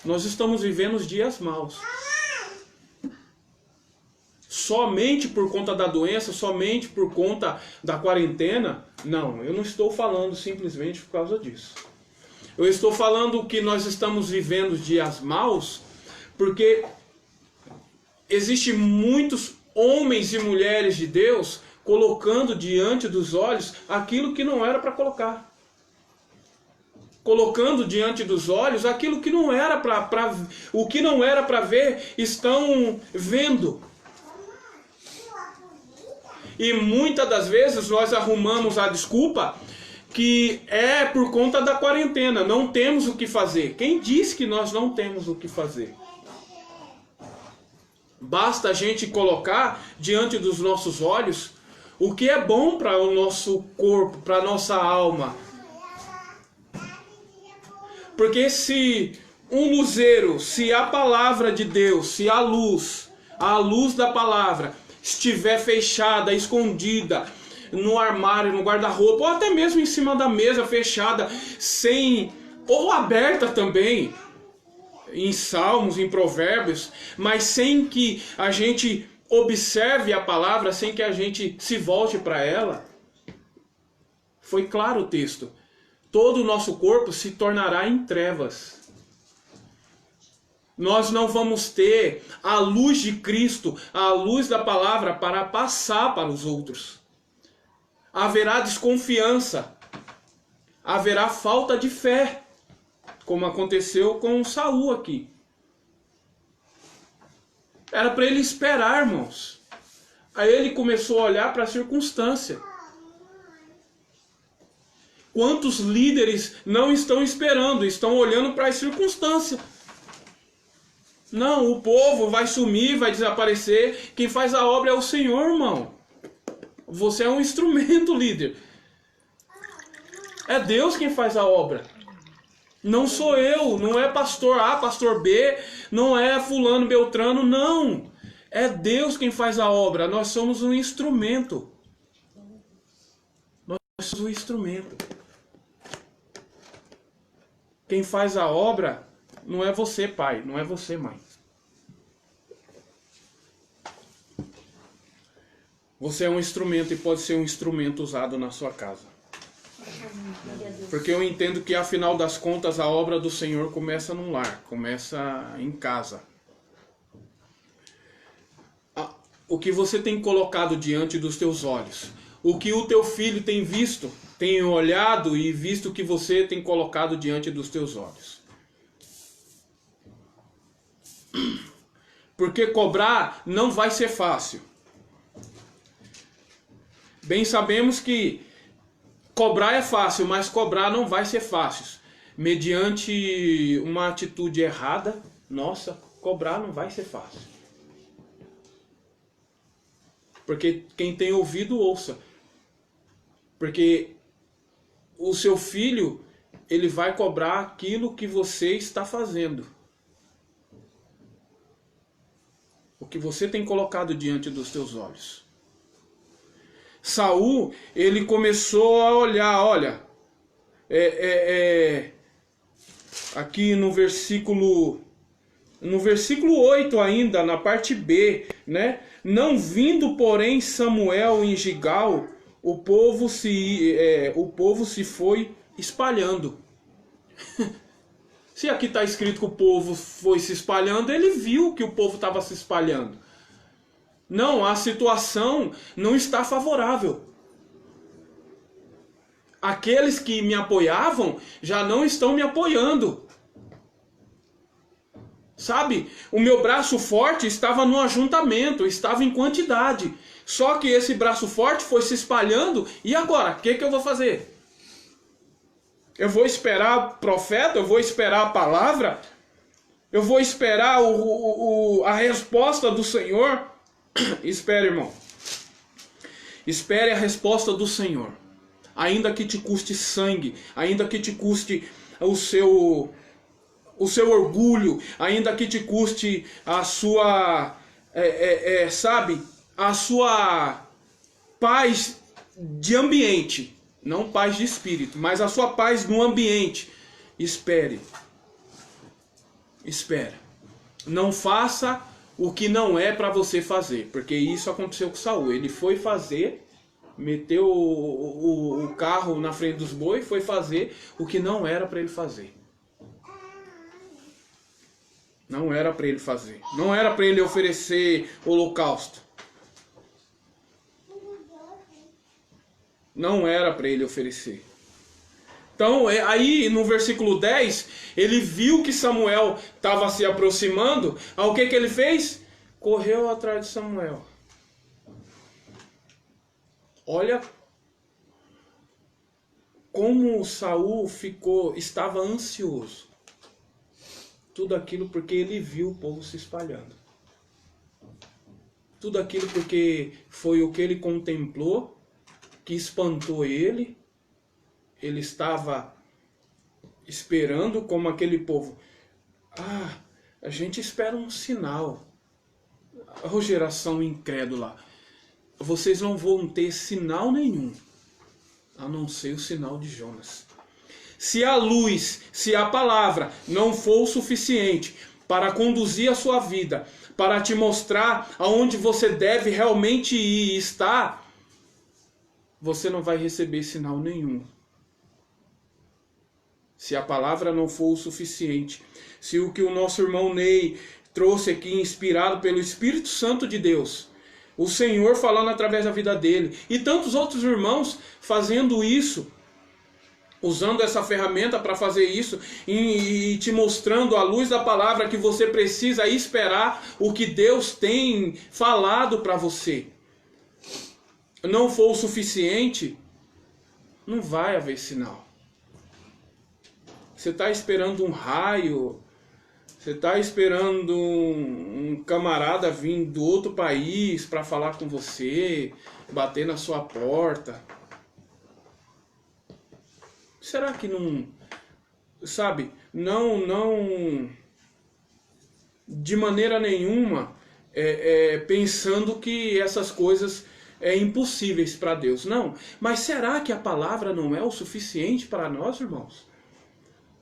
A: nós estamos vivendo os dias maus. Somente por conta da doença, somente por conta da quarentena? Não, eu não estou falando simplesmente por causa disso. Eu estou falando que nós estamos vivendo dias maus porque existem muitos homens e mulheres de Deus colocando diante dos olhos aquilo que não era para colocar. Colocando diante dos olhos aquilo que não era o que não era para ver, estão vendo. E muitas das vezes nós arrumamos a desculpa que é por conta da quarentena. Não temos o que fazer. Quem disse que nós não temos o que fazer? Basta a gente colocar diante dos nossos olhos o que é bom para o nosso corpo, para a nossa alma. Porque se um luzeiro, se a palavra de Deus, se a luz da palavra estiver fechada, escondida no armário, no guarda-roupa, ou até mesmo em cima da mesa fechada, ou aberta também, em Salmos, em Provérbios, mas sem que a gente observe a palavra, sem que a gente se volte para ela. Foi claro o texto. Todo o nosso corpo se tornará em trevas. nós não vamos ter a luz de Cristo, a luz da palavra para passar para os outros. Haverá desconfiança, haverá falta de fé, como aconteceu com Saul aqui. Era para ele esperar, irmãos. Aí ele começou a olhar para a circunstância. Quantos líderes não estão esperando, estão olhando para as circunstâncias? Não, o povo vai sumir, vai desaparecer. Quem faz a obra é o Senhor, irmão. Você é um instrumento, líder. É Deus quem faz a obra. Não sou eu, não é pastor A, pastor B, não é fulano, beltrano, não. É Deus quem faz a obra. Nós somos um instrumento. Nós somos um instrumento. Quem faz a obra não é você, pai, não é você, mãe. Você é um instrumento e pode ser um instrumento usado na sua casa. Porque eu entendo que, afinal das contas, a obra do Senhor começa num lar, começa em casa. O que você tem colocado diante dos teus olhos, o que o teu filho tem visto, tem olhado e visto que você tem colocado diante dos teus olhos. Porque cobrar não vai ser fácil. Bem sabemos que cobrar é fácil, mas cobrar não vai ser fácil. Mediante uma atitude errada, nossa, cobrar não vai ser fácil. Porque quem tem ouvido, ouça. Porque o seu filho, ele vai cobrar aquilo que você está fazendo. O que você tem colocado diante dos teus olhos. Saul, ele começou a olhar, olha, aqui no versículo 8 ainda, na parte B, né? Não vindo, porém, Samuel em Gigal, o povo se foi espalhando. Se aqui está escrito que o povo foi se espalhando, ele viu que o povo estava se espalhando. Não, a situação não está favorável. Aqueles que me apoiavam já não estão me apoiando. Sabe, o meu braço forte estava no ajuntamento, estava em quantidade. Só que esse braço forte foi se espalhando, e agora? O que eu vou fazer? Eu vou esperar o profeta? Eu vou esperar a palavra? Eu vou esperar a resposta do Senhor? Espere, irmão. Espere a resposta do Senhor. Ainda que te custe sangue, ainda que te custe o seu orgulho, ainda que te custe a sua, sabe, a sua paz de ambiente, não paz de espírito, mas a sua paz no ambiente. Espere. Espere. Não faça o que não é para você fazer, porque isso aconteceu com Saul. Ele foi fazer, meteu o carro na frente dos bois, foi fazer o que não era para ele fazer. Não era para ele fazer. Não era para ele oferecer holocausto. Não era para ele oferecer. Então, aí no versículo 10, ele viu que Samuel estava se aproximando. O que ele fez? Correu atrás de Samuel. Olha como Saul estava ansioso. Tudo aquilo porque ele viu o povo se espalhando. Tudo aquilo porque foi o que ele contemplou, que espantou ele. Ele estava esperando como aquele povo. A gente espera um sinal. Ô geração incrédula, vocês não vão ter sinal nenhum, a não ser o sinal de Jonas. Se a luz, se a palavra não for o suficiente para conduzir a sua vida, para te mostrar aonde você deve realmente ir e estar, você não vai receber sinal nenhum. Se a palavra não for o suficiente, se o que o nosso irmão Ney trouxe aqui, inspirado pelo Espírito Santo de Deus, o Senhor falando através da vida dele, e tantos outros irmãos fazendo isso, usando essa ferramenta para fazer isso, e te mostrando à luz da palavra que você precisa esperar o que Deus tem falado para você, não for o suficiente, não vai haver sinal. Você está esperando um raio, você está esperando um camarada vir do outro país para falar com você, bater na sua porta. Será que não, sabe, não de maneira nenhuma pensando que essas coisas impossíveis para Deus? Não, mas será que a palavra não é o suficiente para nós, irmãos?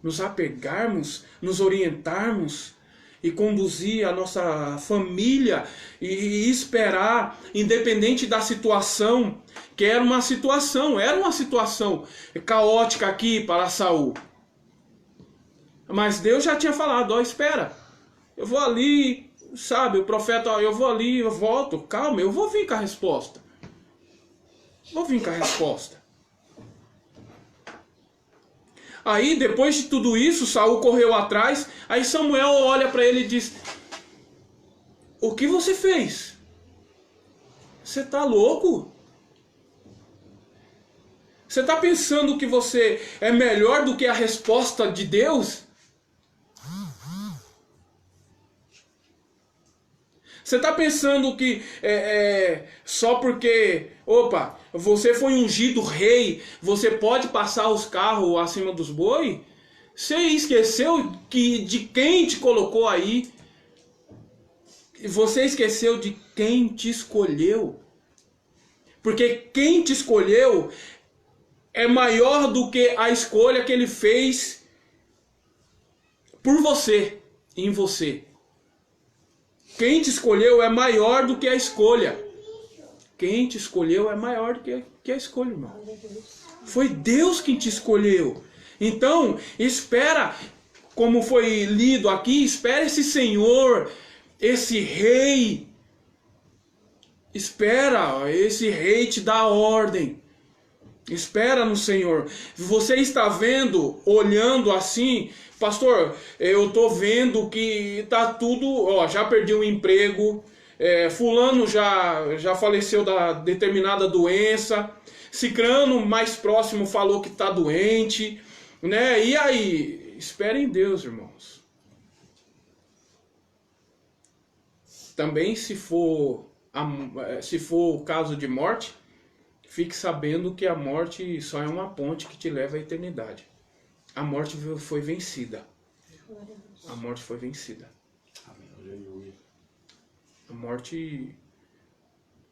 A: Nos apegarmos, nos orientarmos e conduzir a nossa família e esperar, independente da situação, que era uma situação caótica aqui para Saul. Mas Deus já tinha falado, ó, espera, eu vou ali, sabe, o profeta, ó, eu vou ali, eu volto, calma, eu vou vir com a resposta. Aí, depois de tudo isso, Saul correu atrás. Aí Samuel olha para ele e diz: o que você fez? Você está louco? Você está pensando que você é melhor do que a resposta de Deus? Você está pensando que só porque, opa, você foi ungido rei, você pode passar os carros acima dos boi? Você esqueceu de quem te colocou aí? Você esqueceu de quem te escolheu? Porque quem te escolheu é maior do que a escolha que ele fez por você, em você. Quem te escolheu é maior do que a escolha. Quem te escolheu é maior do que a escolha, irmão. Foi Deus quem te escolheu. Então, espera, como foi lido aqui, espera esse Senhor, esse Rei. Espera, esse Rei te dá ordem. Espera no Senhor. Você está vendo, olhando assim, pastor, eu estou vendo que está tudo, ó, já perdi o emprego, fulano já faleceu da determinada doença, cicrano mais próximo falou que está doente, né? E aí, espere em Deus, irmãos. Também se for o caso de morte, fique sabendo que a morte só é uma ponte que te leva à eternidade. A morte foi vencida. A morte foi vencida. A morte,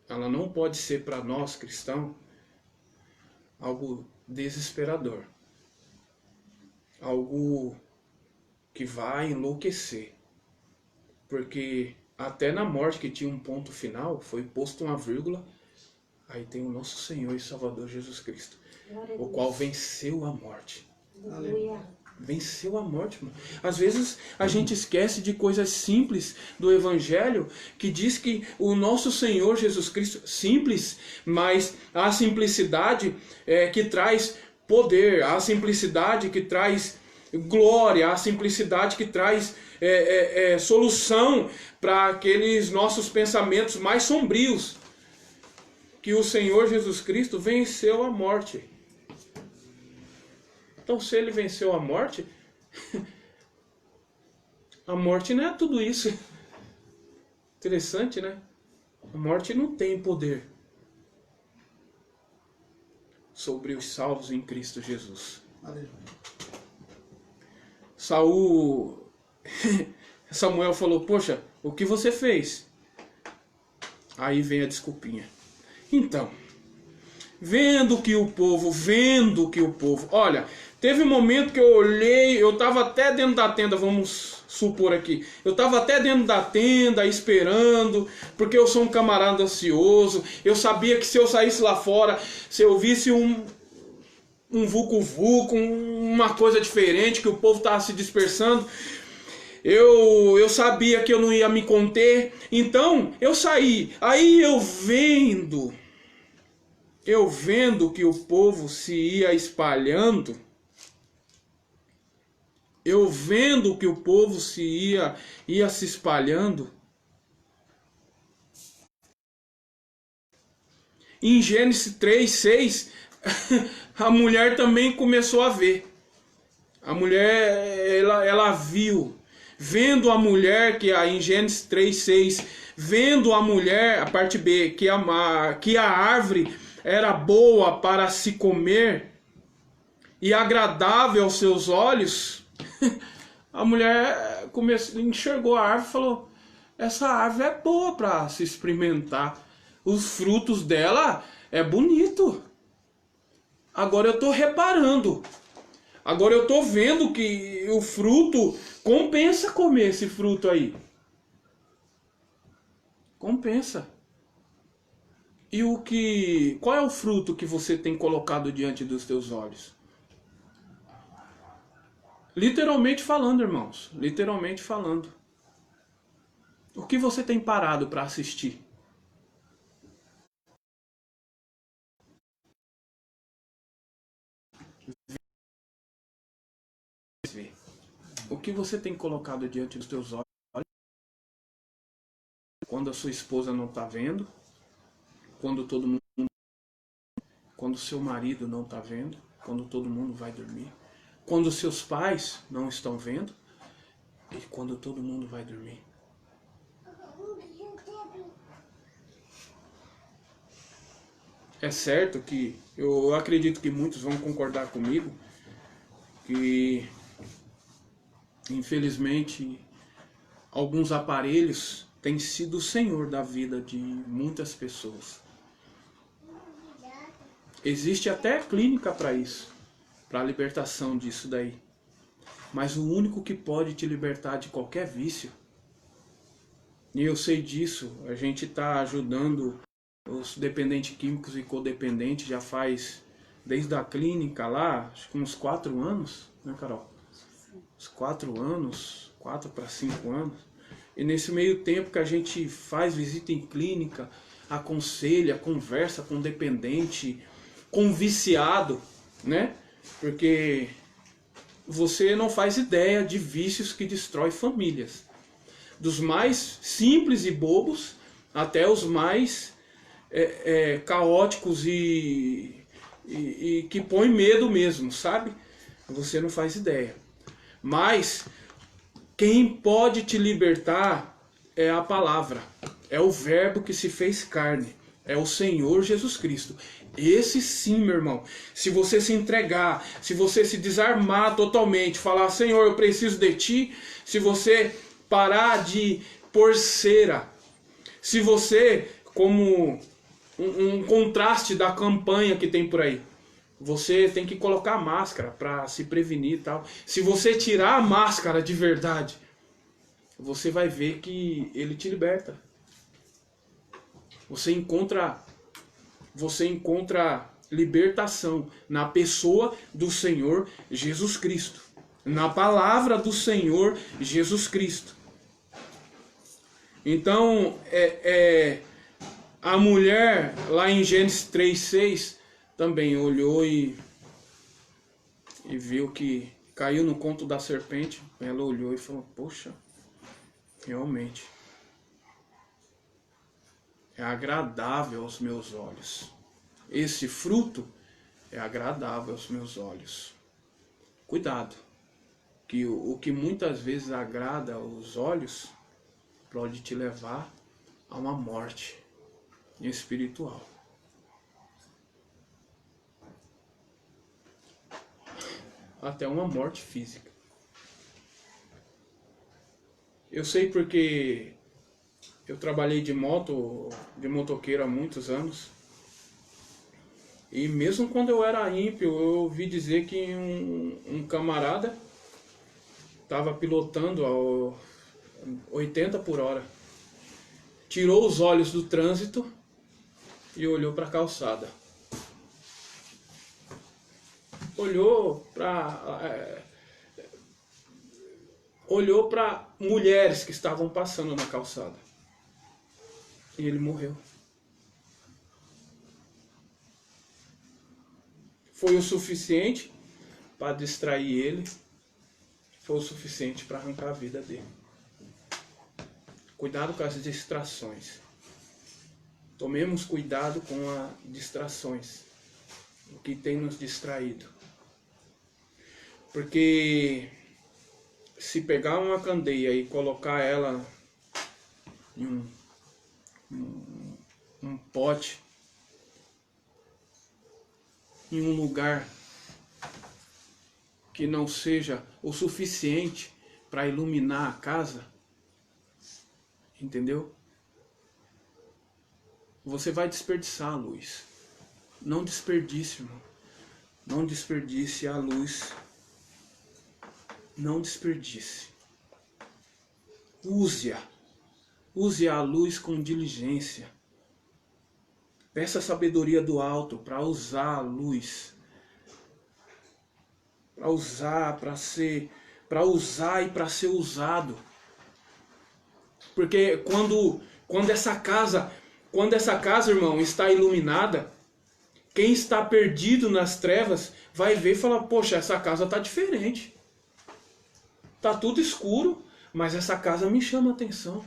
A: ela não pode ser para nós cristãos algo desesperador. Algo que vai enlouquecer. Porque até na morte, que tinha um ponto final, foi posto uma vírgula. Aí tem o nosso Senhor e Salvador Jesus Cristo, o qual venceu a morte.
B: Aleluia.
A: Venceu a morte, irmão. Às vezes a gente esquece de coisas simples do Evangelho, que diz que o nosso Senhor Jesus Cristo, simples, mas a simplicidade que traz poder, a simplicidade que traz glória, a simplicidade que traz solução para aqueles nossos pensamentos mais sombrios. Que o Senhor Jesus Cristo venceu a morte. Então, se ele venceu a morte não é tudo isso. Interessante, né? A morte não tem poder sobre os salvos em Cristo Jesus.
B: Aleluia.
A: Samuel falou: poxa, o que você fez? Aí vem a desculpinha. Então, vendo que o povo, olha, teve um momento que eu olhei, eu estava até dentro da tenda, vamos supor aqui, eu estava até dentro da tenda esperando, porque eu sou um camarada ansioso, eu sabia que se eu saísse lá fora, se eu visse um vucu-vucu, uma coisa diferente, que o povo estava se dispersando. Eu sabia que eu não ia me conter, então eu saí. Aí eu vendo que o povo se ia espalhando, eu vendo que o povo ia se espalhando, em Gênesis 3:6, a mulher também começou a ver. A mulher, ela viu. Vendo a mulher, que em Gênesis 3:6, vendo a mulher, a parte B, que a árvore era boa para se comer e agradável aos seus olhos, a mulher enxergou a árvore e falou: essa árvore é boa para se experimentar. Os frutos dela é bonito. Agora eu estou reparando. Agora eu estou vendo que o fruto compensa comer esse fruto aí. Compensa. E qual é o fruto que você tem colocado diante dos teus olhos? Literalmente falando, irmãos. Literalmente falando. O que você tem parado para assistir? O que você tem colocado diante dos teus olhos? Quando a sua esposa não está vendo, quando todo mundo, quando seu marido não está vendo, quando todo mundo vai dormir, quando seus pais não estão vendo e quando todo mundo vai dormir. É certo que eu acredito que muitos vão concordar comigo que, infelizmente, alguns aparelhos têm sido o senhor da vida de muitas pessoas. Existe até clínica para isso, para a libertação disso daí. Mas o único que pode te libertar de qualquer vício, e eu sei disso, a gente está ajudando os dependentes químicos e codependentes já faz, desde a clínica lá, acho que uns 4 anos, né, Carol? Uns 4 anos, 4 para 5 anos. E nesse meio tempo que a gente faz visita em clínica, aconselha, conversa com dependente, com viciado, né? Porque você não faz ideia de vícios que destrói famílias. Dos mais simples e bobos até os mais caóticos e que põe medo mesmo, sabe? Você não faz ideia. Mas quem pode te libertar é a palavra, é o verbo que se fez carne, é o Senhor Jesus Cristo. Esse sim, meu irmão, se você se entregar, se você se desarmar totalmente, falar: Senhor, eu preciso de Ti, se você parar de pôr cera, se você, como um contraste da campanha que tem por aí, você tem que colocar máscara para se prevenir e tal. Se você tirar a máscara de verdade, você vai ver que Ele te liberta. Você encontra libertação na pessoa do Senhor Jesus Cristo, na palavra do Senhor Jesus Cristo. Então, a mulher, lá em Gênesis 3:6, também olhou e viu que caiu no conto da serpente. Ela olhou e falou: poxa, realmente é agradável aos meus olhos. Esse fruto é agradável aos meus olhos. Cuidado, que o que muitas vezes agrada aos olhos pode te levar a uma morte espiritual. Até uma morte física. Eu sei porque eu trabalhei de motoqueiro há muitos anos. E mesmo quando eu era ímpio, eu ouvi dizer que um camarada estava pilotando a 80 por hora. Tirou os olhos do trânsito e olhou para a calçada. olhou para mulheres que estavam passando na calçada. E ele morreu. Foi o suficiente para distrair ele. Foi o suficiente para arrancar a vida dele. Cuidado com as distrações. Tomemos cuidado com as distrações. O que tem nos distraído. Porque se pegar uma candeia e colocar ela em um pote, em um lugar que não seja o suficiente para iluminar a casa, entendeu? Você vai desperdiçar a luz. Não desperdice, irmão. Não desperdice a luz. Não desperdice. Use-a. Use a luz com diligência. Peça a sabedoria do alto para usar a luz. Para usar e para ser usado. Porque quando essa casa, irmão, está iluminada, quem está perdido nas trevas vai ver e falar: poxa, essa casa está diferente. Está tudo escuro, mas essa casa me chama a atenção.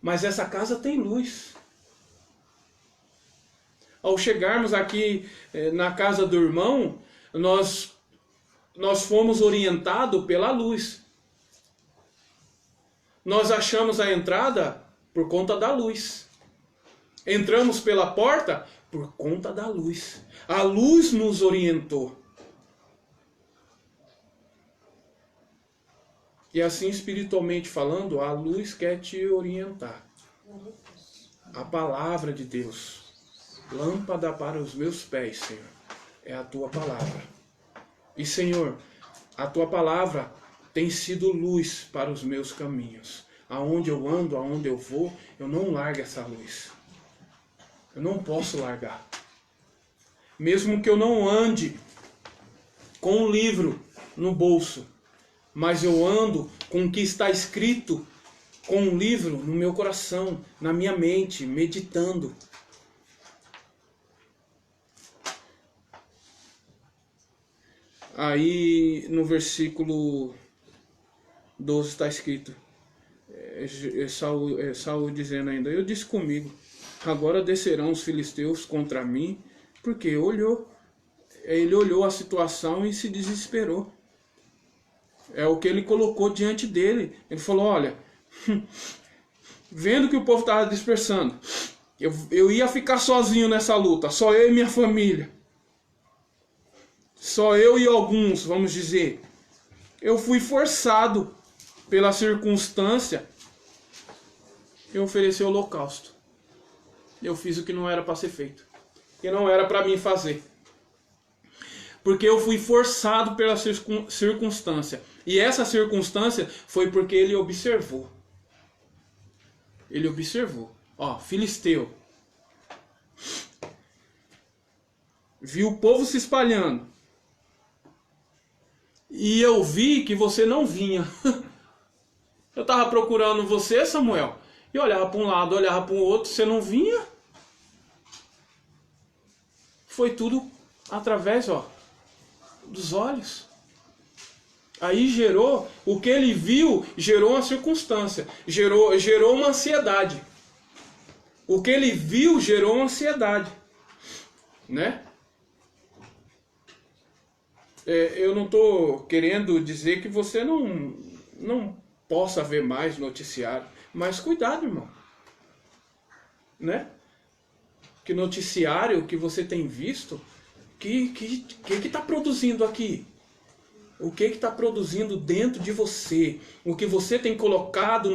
A: Mas essa casa tem luz. Ao chegarmos aqui na casa do irmão, nós fomos orientados pela luz. Nós achamos a entrada por conta da luz. Entramos pela porta por conta da luz. A luz nos orientou. E assim, espiritualmente falando, a luz quer te orientar. A palavra de Deus. Lâmpada para os meus pés, Senhor, é a tua palavra. E, Senhor, a tua palavra tem sido luz para os meus caminhos. Aonde eu ando, aonde eu vou, eu não largo essa luz. Eu não posso largar. Mesmo que eu não ande com um livro no bolso, mas eu ando com o que está escrito com um livro no meu coração, na minha mente, meditando. Aí no versículo 12 está escrito, Saul dizendo ainda: eu disse comigo, agora descerão os filisteus contra mim, porque ele olhou a situação e se desesperou. É o que ele colocou diante dele. Ele falou: olha, vendo que o povo estava dispersando, eu ia ficar sozinho nessa luta, só eu e minha família. Só eu e alguns, vamos dizer. Eu fui forçado pela circunstância e ofereci o holocausto. Eu fiz o que não era para ser feito. Que não era para mim fazer. Porque eu fui forçado pela circunstância. E essa circunstância foi porque ele observou. Ele observou. Ó, filisteu. Viu o povo se espalhando. E eu vi que você não vinha. Eu estava procurando você, Samuel. E olhava para um lado, olhava para o outro. Você não vinha. Foi tudo através, ó, dos olhos. Aí gerou, o que ele viu, gerou uma circunstância. Gerou uma ansiedade. O que ele viu gerou uma ansiedade. Né? Eu não estou querendo dizer que você não possa ver mais noticiário. Mas cuidado, irmão. Né? Que noticiário que você tem visto, que está produzindo aqui? O que está produzindo dentro de você? O que você tem colocado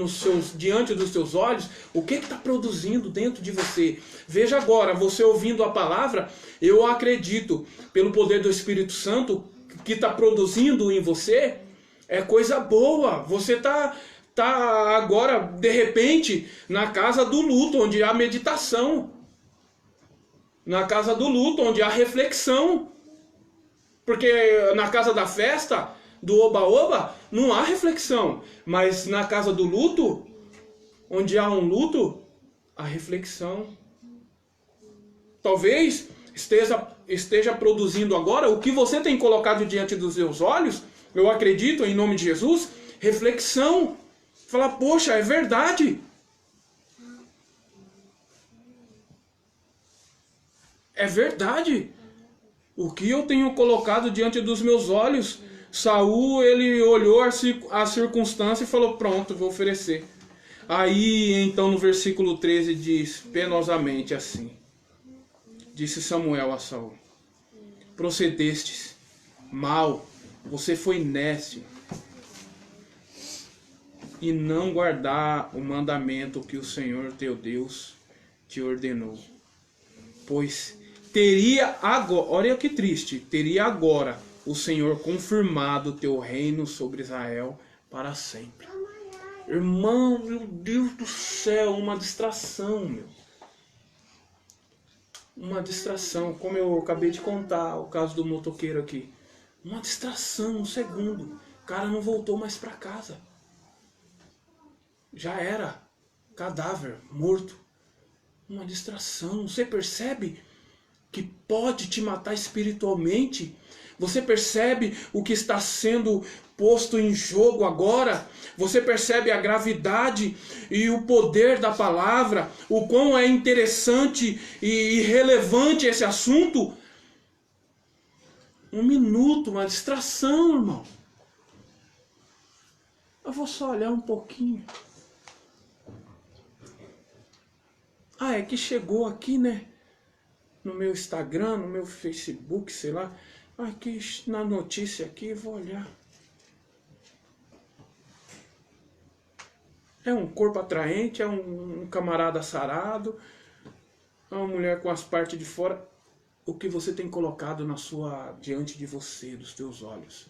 A: diante dos seus olhos, o que está produzindo dentro de você? Veja agora, você ouvindo a palavra, eu acredito, pelo poder do Espírito Santo, que está produzindo em você, é coisa boa. Você está agora, de repente, na casa do luto, onde há meditação. na casa do luto, onde há reflexão. Porque na casa da festa, do oba-oba, não há reflexão. Mas na casa do luto, onde há um luto, há reflexão. Talvez esteja produzindo agora o que você tem colocado diante dos seus olhos, eu acredito, em nome de Jesus, reflexão. Falar, poxa, é verdade. É verdade. O que eu tenho colocado diante dos meus olhos. Saul, ele olhou a circunstância e falou, pronto, vou oferecer. Aí, então, no versículo 13 diz, penosamente assim. Disse Samuel a Saul, procedestes mal, você foi nécio, e não guardar o mandamento que o Senhor teu Deus te ordenou. Pois teria agora, olha que triste, teria agora o Senhor confirmado o teu reino sobre Israel para sempre. Irmão, meu Deus do céu, uma distração, meu. Uma distração, como eu acabei de contar o caso do motoqueiro aqui. Uma distração, um segundo. O cara não voltou mais para casa. Já era. Cadáver, morto. Uma distração. Você percebe que pode te matar espiritualmente? Você percebe o que está sendo posto em jogo agora? Você percebe a gravidade e o poder da palavra? O quão é interessante e relevante esse assunto? Um minuto, uma distração, irmão. Eu vou só olhar um pouquinho. Ah, é que chegou aqui, né? No meu Instagram, no meu Facebook, sei lá. Aqui na notícia aqui, vou olhar. É um corpo atraente, é um camarada sarado, é uma mulher com as partes de fora. O que você tem colocado diante de você, dos teus olhos?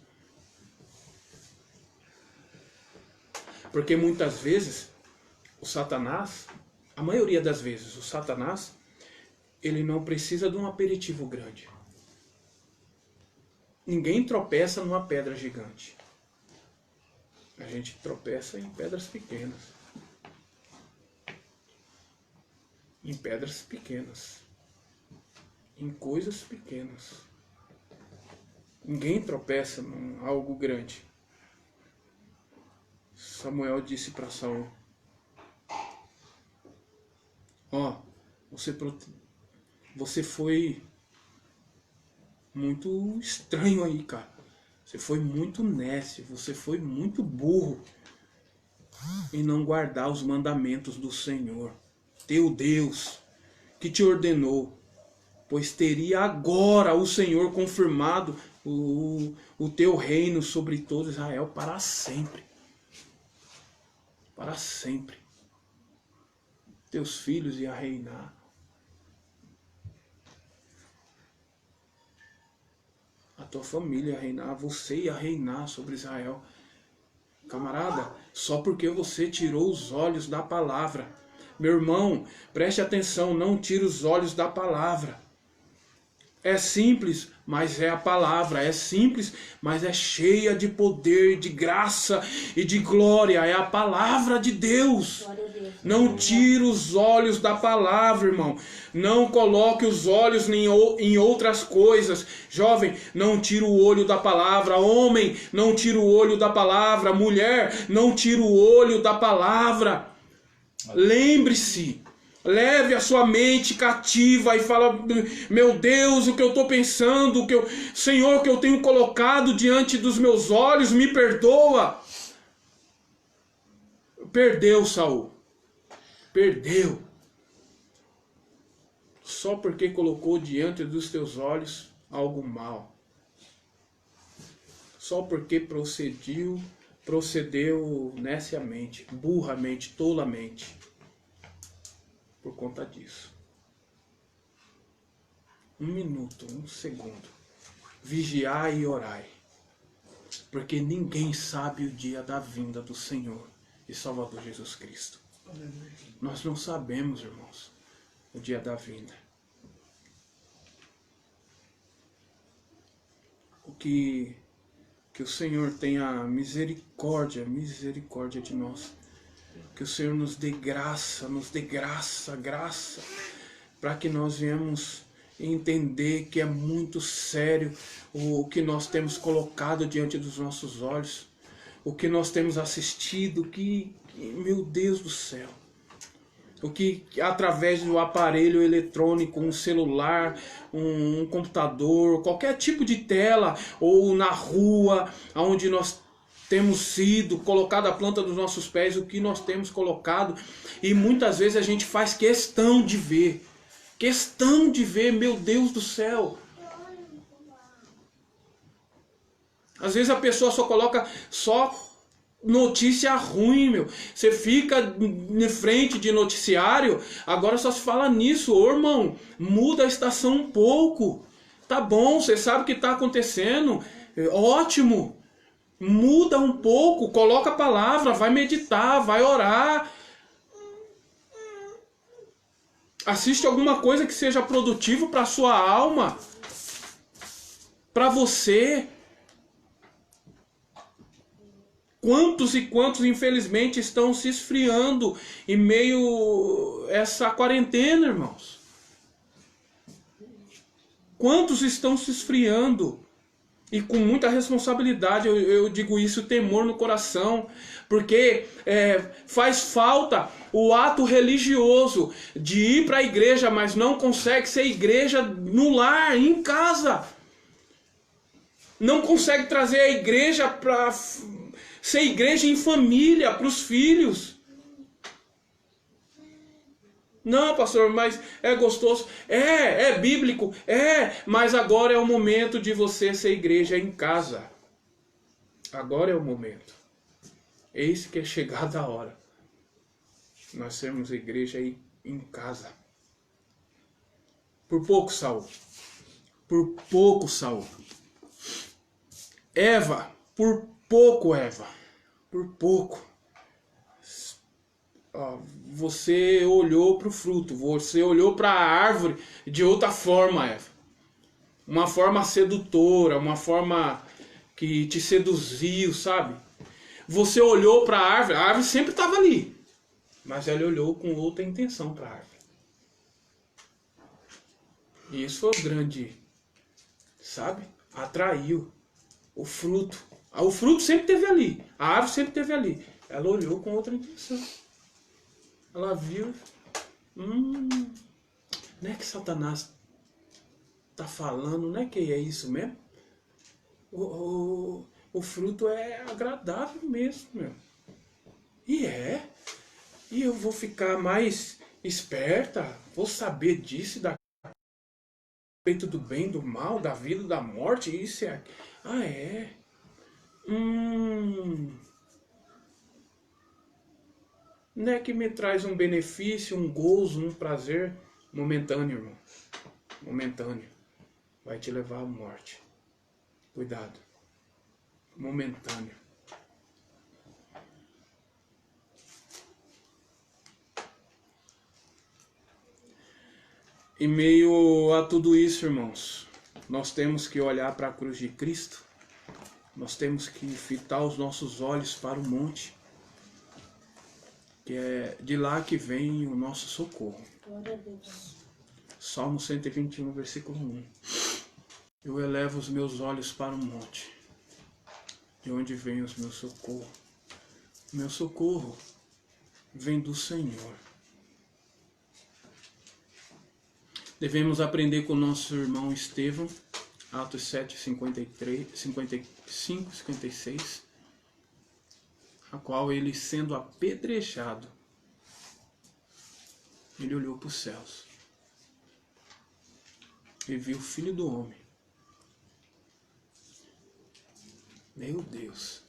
A: Porque muitas vezes, o Satanás, a maioria das vezes, o Satanás, ele não precisa de um aperitivo grande. Ninguém tropeça numa pedra gigante. A gente tropeça em pedras pequenas. Em pedras pequenas. Em coisas pequenas. Ninguém tropeça em algo grande. Samuel disse para Saul: ó, você foi muito estranho aí, cara. Você foi muito nécio, você foi muito burro em não guardar os mandamentos do Senhor, teu Deus, que te ordenou. Pois teria agora o Senhor confirmado o teu reino sobre todo Israel para sempre. Para sempre. Teus filhos iam reinar. A tua família ia reinar, você ia reinar sobre Israel. Camarada, só porque você tirou os olhos da palavra. Meu irmão, preste atenção, não tire os olhos da palavra. É simples, mas é a palavra. É simples, mas é cheia de poder, de graça e de glória. É a palavra de Deus. Não tire os olhos da palavra, irmão. Não coloque os olhos em outras coisas. Jovem, não tire o olho da palavra. Homem, não tire o olho da palavra. Mulher, não tire o olho da palavra. Lembre-se. Leve a sua mente cativa e fala: meu Deus, o que eu estou pensando, Senhor, o que eu tenho colocado diante dos meus olhos, me perdoa. Perdeu, Saul. Perdeu. Só porque colocou diante dos teus olhos algo mal. Só porque procedeu neciamente, burramente, tolamente. Por conta disso. 1 minuto, 1 segundo. Vigiai e orai. Porque ninguém sabe o dia da vinda do Senhor e Salvador Jesus Cristo. Nós não sabemos, irmãos, o dia da vinda. que o Senhor tenha misericórdia de nós. Que o Senhor nos dê graça, graça, para que nós venhamos entender que é muito sério o que nós temos colocado diante dos nossos olhos, o que nós temos assistido, meu Deus do céu, o que através do aparelho eletrônico, um celular, um computador, qualquer tipo de tela, ou na rua, onde nós temos sido colocado a planta dos nossos pés, o que nós temos colocado, e muitas vezes a gente faz questão de ver, meu Deus do céu. Às vezes a pessoa só coloca notícia ruim, meu. Você fica em frente de noticiário, agora só se fala nisso. Ô, irmão, muda a estação um pouco. Tá bom, você sabe o que está acontecendo. Ótimo. Muda um pouco, coloca a palavra, vai meditar, vai orar. Assiste alguma coisa que seja produtivo para a sua alma, para você. Quantos e quantos, infelizmente, estão se esfriando em meio a essa quarentena, irmãos? Quantos estão se esfriando? E com muita responsabilidade, eu digo isso, temor no coração, porque faz falta o ato religioso de ir para a igreja, mas não consegue ser igreja no lar, em casa. Não consegue trazer a igreja para ser igreja em família, para os filhos. Não, pastor, mas é gostoso. É bíblico. Mas agora é o momento de você ser igreja em casa. Agora é o momento. Eis que é chegada a hora. Nós sermos igreja aí em casa. Por pouco, Saul. Por pouco, Saul. Eva. Por pouco, Eva. Por pouco. Você olhou para o fruto, você olhou para a árvore de outra forma, Eva. Uma forma sedutora, uma forma que te seduziu, sabe? Você olhou para a árvore sempre estava ali, mas ela olhou com outra intenção para a árvore. E isso foi o grande, sabe? Atraiu o fruto. O fruto sempre esteve ali, a árvore sempre esteve ali. Ela olhou com outra intenção. Ela viu, não é que Satanás está falando, não é que é isso mesmo? O fruto é agradável mesmo, meu. E eu vou ficar mais esperta, vou saber disso, da respeito do bem, do mal, da vida, da morte, isso é... Não é que me traz um benefício, um gozo, um prazer momentâneo, irmão. Momentâneo. Vai te levar à morte. Cuidado. Momentâneo. Em meio a tudo isso, irmãos, nós temos que olhar para a cruz de Cristo. Nós temos que fitar os nossos olhos para o monte. Que é de lá que vem o nosso socorro.
D: Glória a Deus.
A: Salmo 121, versículo 1. Eu elevo os meus olhos para o monte, de onde vem o meu socorro. O meu socorro vem do Senhor. Devemos aprender com o nosso irmão Estevão, Atos 7, 55, 56, a qual ele, sendo apedrejado, ele olhou para os céus e viu o Filho do Homem. Meu Deus!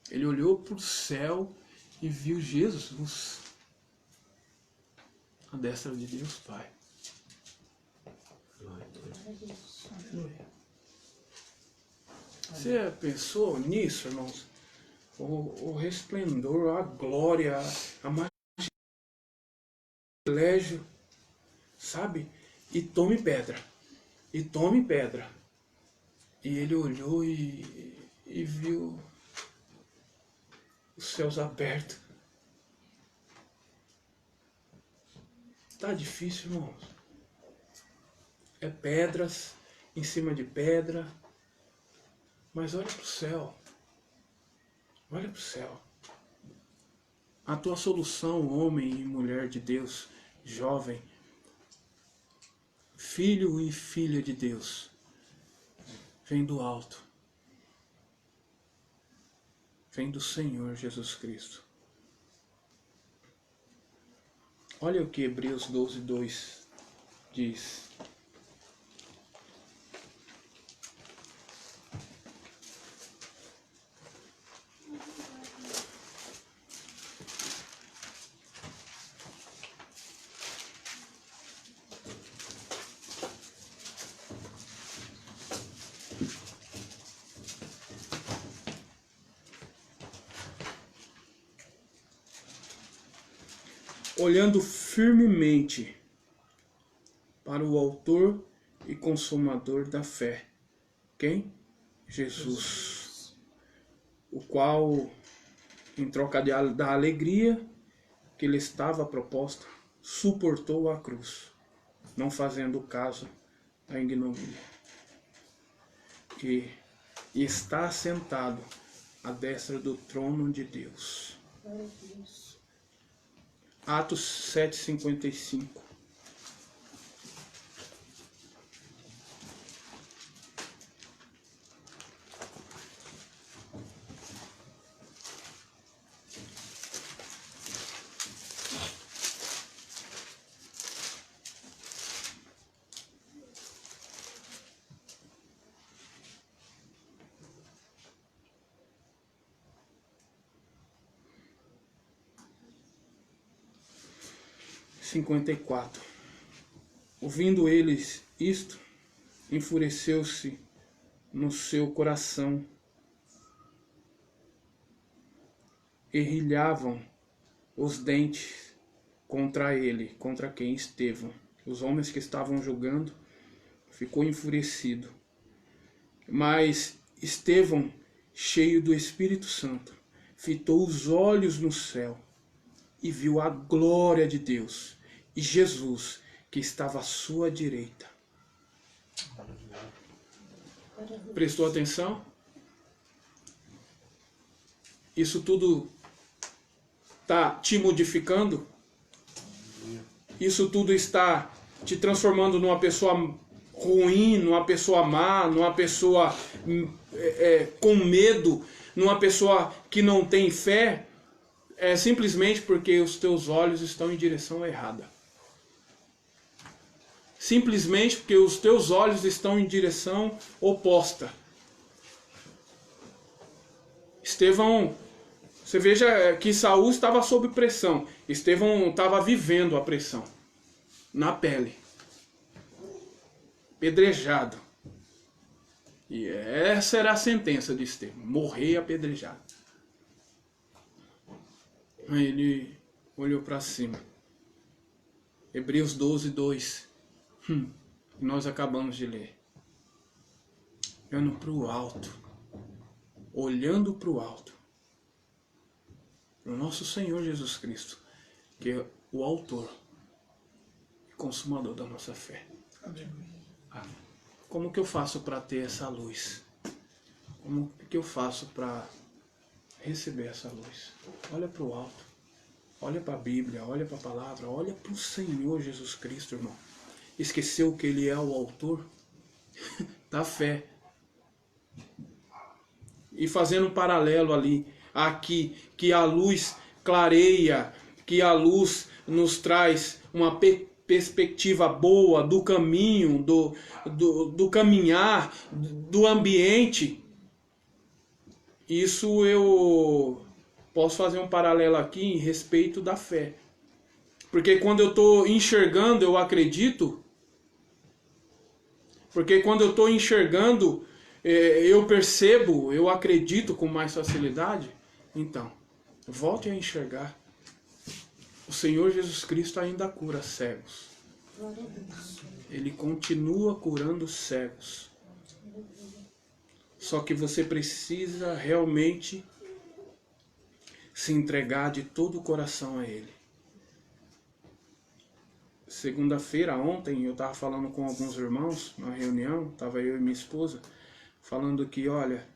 A: Ele olhou para o céu e viu Jesus, à destra de Deus Pai. Você pensou nisso, irmãos? O resplendor, a glória, a majestade, o privilégio, sabe? E tome pedra. E ele olhou e viu os céus abertos. Tá difícil, irmãos. É pedras em cima de pedra. Mas olha para o céu. Olha para o céu. A tua solução, homem e mulher de Deus, jovem, filho e filha de Deus, vem do alto. Vem do Senhor Jesus Cristo. Olha o que Hebreus 12:2 diz. Olhando firmemente para o autor e consumador da fé. Quem? Jesus. O qual, em troca da alegria que lhe estava proposta, suportou a cruz, não fazendo caso da ignomínia. E está sentado à destra do trono de Deus. Atos 7:55. Ouvindo eles isto, enfureceu-se no seu coração. Errilhavam os dentes contra ele, contra quem? Estevão. Os homens que estavam julgando, ficou enfurecido. Mas Estevão, cheio do Espírito Santo, fitou os olhos no céu e viu a glória de Deus e Jesus, que estava à sua direita. Prestou atenção? Isso tudo está te modificando? Isso tudo está te transformando numa pessoa ruim, numa pessoa má, numa pessoa com medo, numa pessoa que não tem fé? É simplesmente porque os teus olhos estão em direção errada. Simplesmente porque os teus olhos estão em direção oposta. Estevão, você veja que Saul estava sob pressão. Estevão estava vivendo a pressão. Na pele. Apedrejado. E essa era a sentença de Estevão. Morrer apedrejado. Aí ele olhou para cima. Hebreus 12:2. Nós acabamos de ler. Olhando para o alto. Olhando para o alto. Para o nosso Senhor Jesus Cristo, que é o autor e consumador da nossa fé. Como que eu faço para ter essa luz? Como que eu faço para receber essa luz? Olha para o alto. Olha para a Bíblia, olha para a palavra, olha para o Senhor Jesus Cristo, irmão. Esqueceu que Ele é o autor da fé. E fazendo um paralelo ali, aqui, que a luz clareia, que a luz nos traz uma perspectiva boa do caminho, do caminhar, do ambiente. Isso eu posso fazer um paralelo aqui em respeito da fé. Porque quando eu estou enxergando, eu acredito. Porque quando eu estou enxergando, eu percebo, eu acredito com mais facilidade. Então, volte a enxergar. O Senhor Jesus Cristo ainda cura cegos. Ele continua curando cegos. Só que você precisa realmente se entregar de todo o coração a Ele. Segunda-feira, ontem, eu estava falando com alguns irmãos, numa reunião, estava eu e minha esposa, falando que, olha,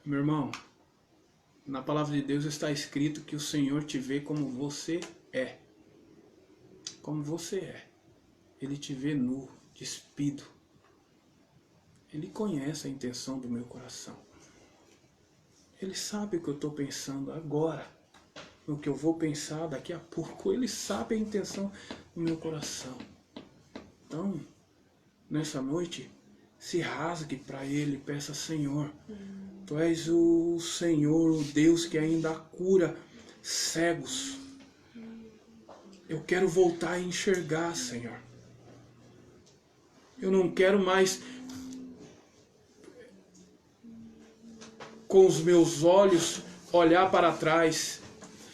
A: meu irmão, na palavra de Deus está escrito que o Senhor te vê como você é. Como você é. Ele te vê nu, despido. Ele conhece a intenção do meu coração. Ele sabe o que eu estou pensando agora. O que eu vou pensar daqui a pouco. Ele sabe a intenção do meu coração. Então, nessa noite, se rasgue para Ele. Peça, Senhor, Tu és o Senhor, o Deus que ainda cura cegos. Eu quero voltar a enxergar, Senhor. Eu não quero mais com os meus olhos olhar para trás.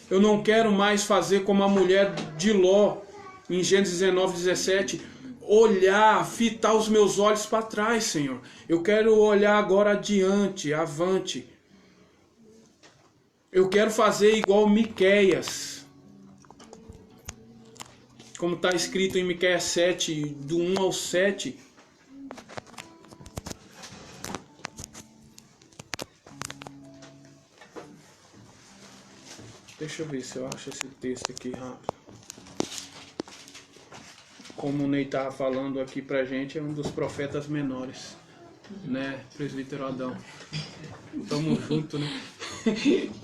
A: Eu não quero mais fazer como a mulher de Ló, em Gênesis 19, 17, olhar, fitar os meus olhos para trás, Senhor. Eu quero olhar agora adiante, avante. Eu quero fazer igual Miqueias. Como está escrito em Miqueias 7, do 1 ao 7. Deixa eu ver se eu acho esse texto aqui rápido. Como o Ney estava falando aqui pra gente, é um dos profetas menores, né, presbítero Adão? Tamo junto, né?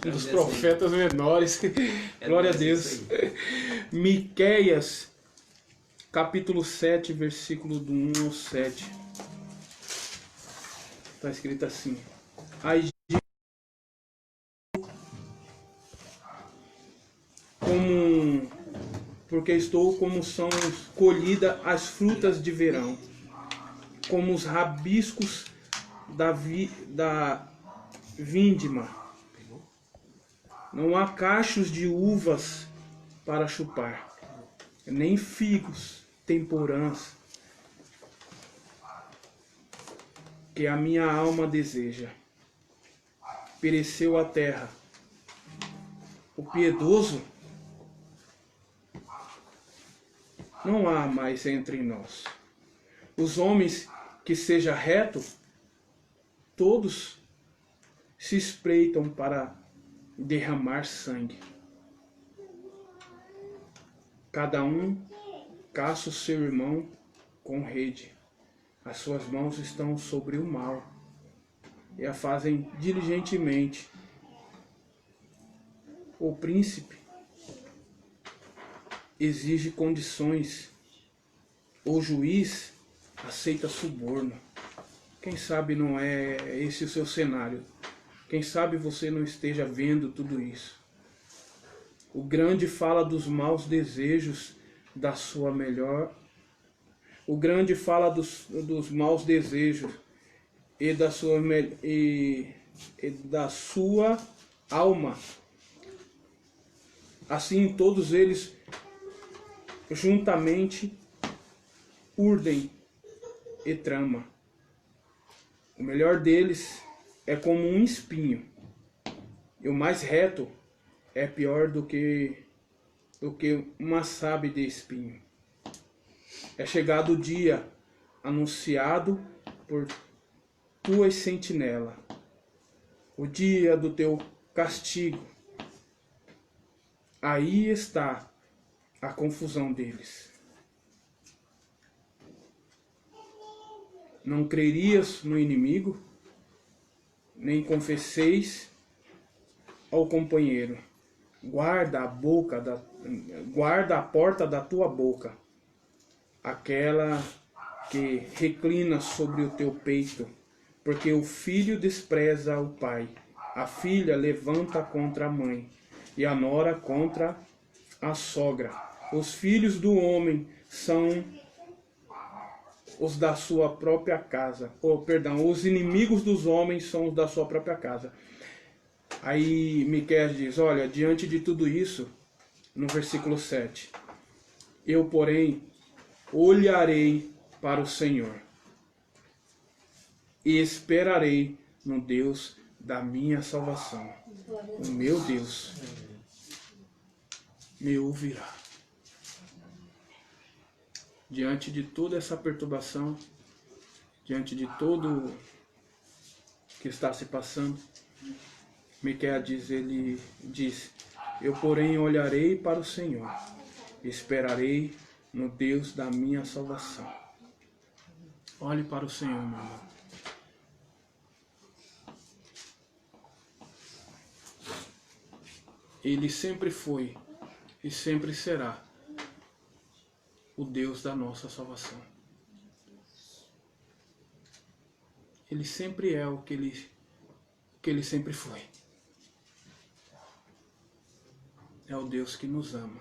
A: Um dos profetas menores. Glória a Deus. Miqueias, capítulo 7, versículo do 1 ao 7. Está escrito assim: porque estou como são colhida as frutas de verão, como os rabiscos da vindima. Não há cachos de uvas para chupar, nem figos temporãs que a minha alma deseja. Pereceu a terra. O piedoso não há mais entre nós. Os homens que seja reto, todos se espreitam para derramar sangue. Cada um caça o seu irmão com rede. As suas mãos estão sobre o mal e a fazem diligentemente. O príncipe exige condições. O juiz aceita suborno. Quem sabe não é esse o seu cenário? Quem sabe você não esteja vendo tudo isso? O grande fala dos maus desejos da sua melhor. O grande fala dos maus desejos e da sua alma. Assim todos eles juntamente urdem e trama. O melhor deles é como um espinho, e o mais reto é pior do que uma sabe de espinho. É chegado o dia anunciado por tuas sentinelas, o dia do teu castigo. Aí está a confusão deles. Não crerias no inimigo, nem confesseis ao companheiro. Guarda a porta da tua boca, aquela que reclina sobre o teu peito, porque o filho despreza o pai, a filha levanta contra a mãe, e a nora contra a sogra. Os filhos do homem são os da sua própria casa. Os inimigos dos homens são os da sua própria casa. Aí Miqueias diz, olha, diante de tudo isso, no versículo 7, eu, porém, olharei para o Senhor, e esperarei no Deus da minha salvação. O meu Deus me ouvirá. Diante de toda essa perturbação, diante de todo que está se passando, Miqueias ele diz: eu porém olharei para o Senhor, esperarei no Deus da minha salvação. Olhe para o Senhor, meu irmão. Ele sempre foi e sempre será o Deus da nossa salvação. Ele sempre é o que ele sempre foi. É o Deus que nos ama.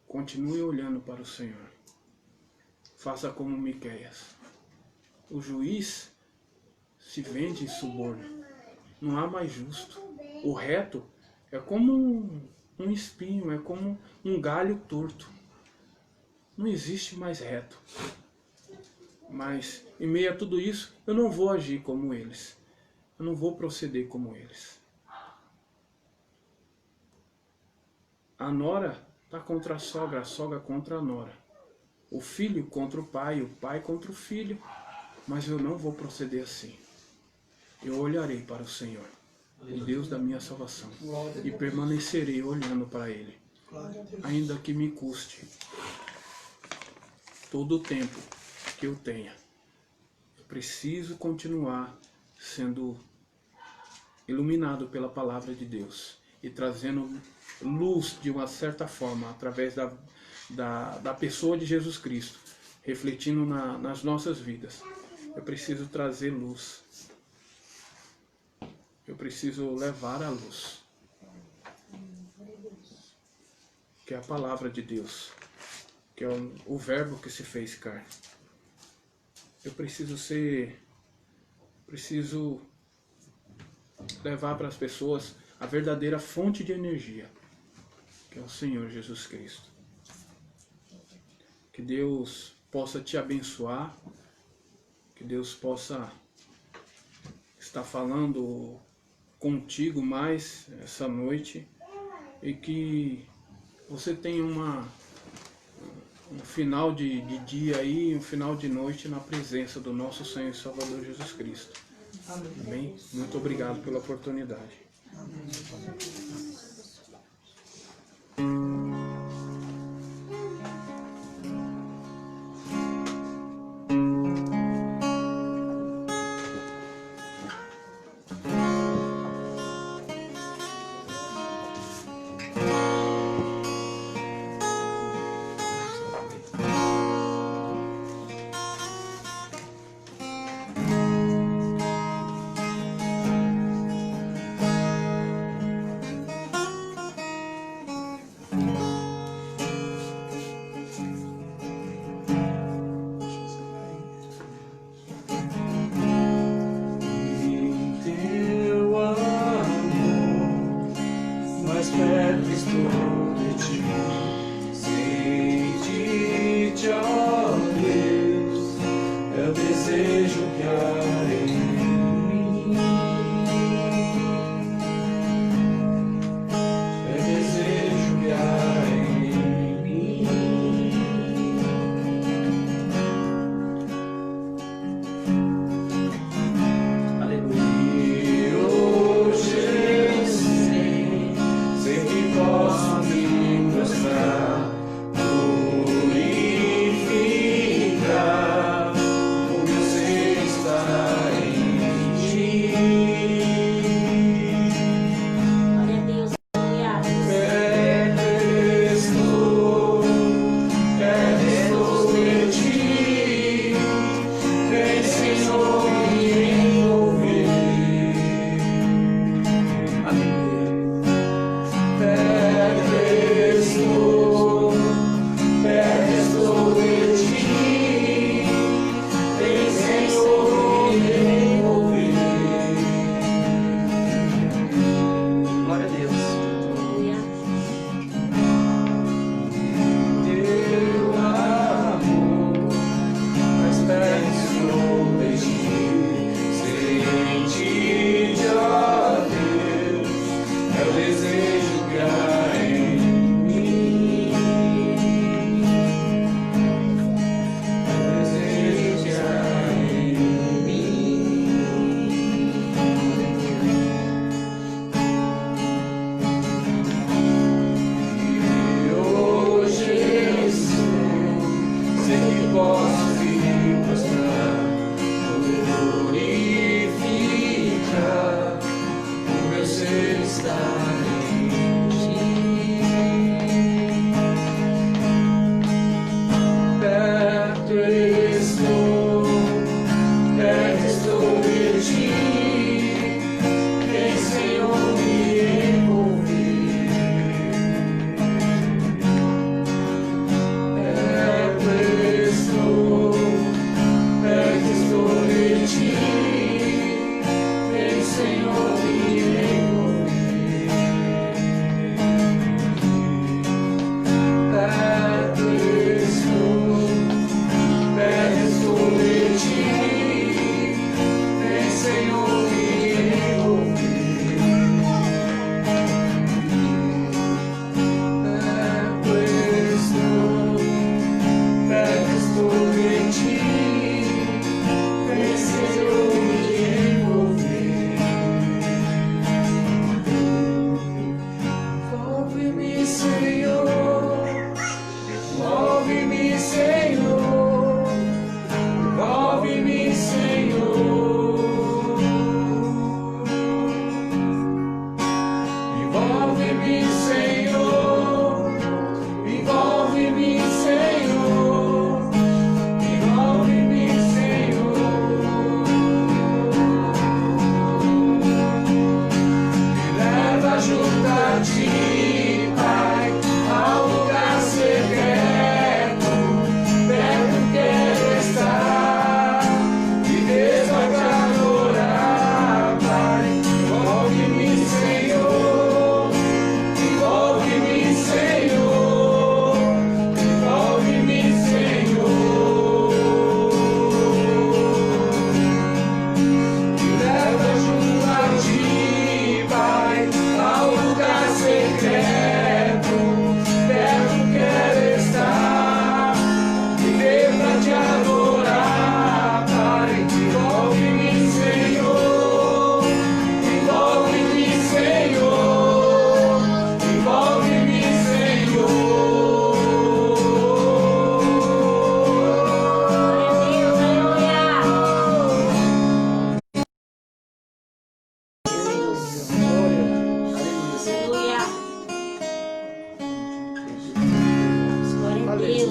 A: Continue olhando para o Senhor. Faça como Miqueias. O juiz se vende em suborno. Não há mais justo. O reto é como um espinho, é como um galho torto. Não existe mais reto. Mas, em meio a tudo isso, eu não vou agir como eles. Eu não vou proceder como eles. A nora está contra a sogra contra a nora. O filho contra o pai contra o filho. Mas eu não vou proceder assim. Eu olharei para o Senhor, o Deus da minha salvação, e permanecerei olhando para Ele, ainda que me custe todo o tempo que eu tenha. Eu preciso continuar sendo iluminado pela palavra de Deus e trazendo luz de uma certa forma através da pessoa de Jesus Cristo, refletindo nas nossas vidas. Eu preciso trazer luz. Eu preciso levar a luz, que é a palavra de Deus, que é o verbo que se fez carne. Eu preciso levar para as pessoas a verdadeira fonte de energia, que é o Senhor Jesus Cristo. Que Deus possa te abençoar, que Deus possa estar falando contigo mais essa noite e que você tenha um final de dia aí, um final de noite na presença do nosso Senhor e Salvador Jesus Cristo. Amém? Muito obrigado pela oportunidade.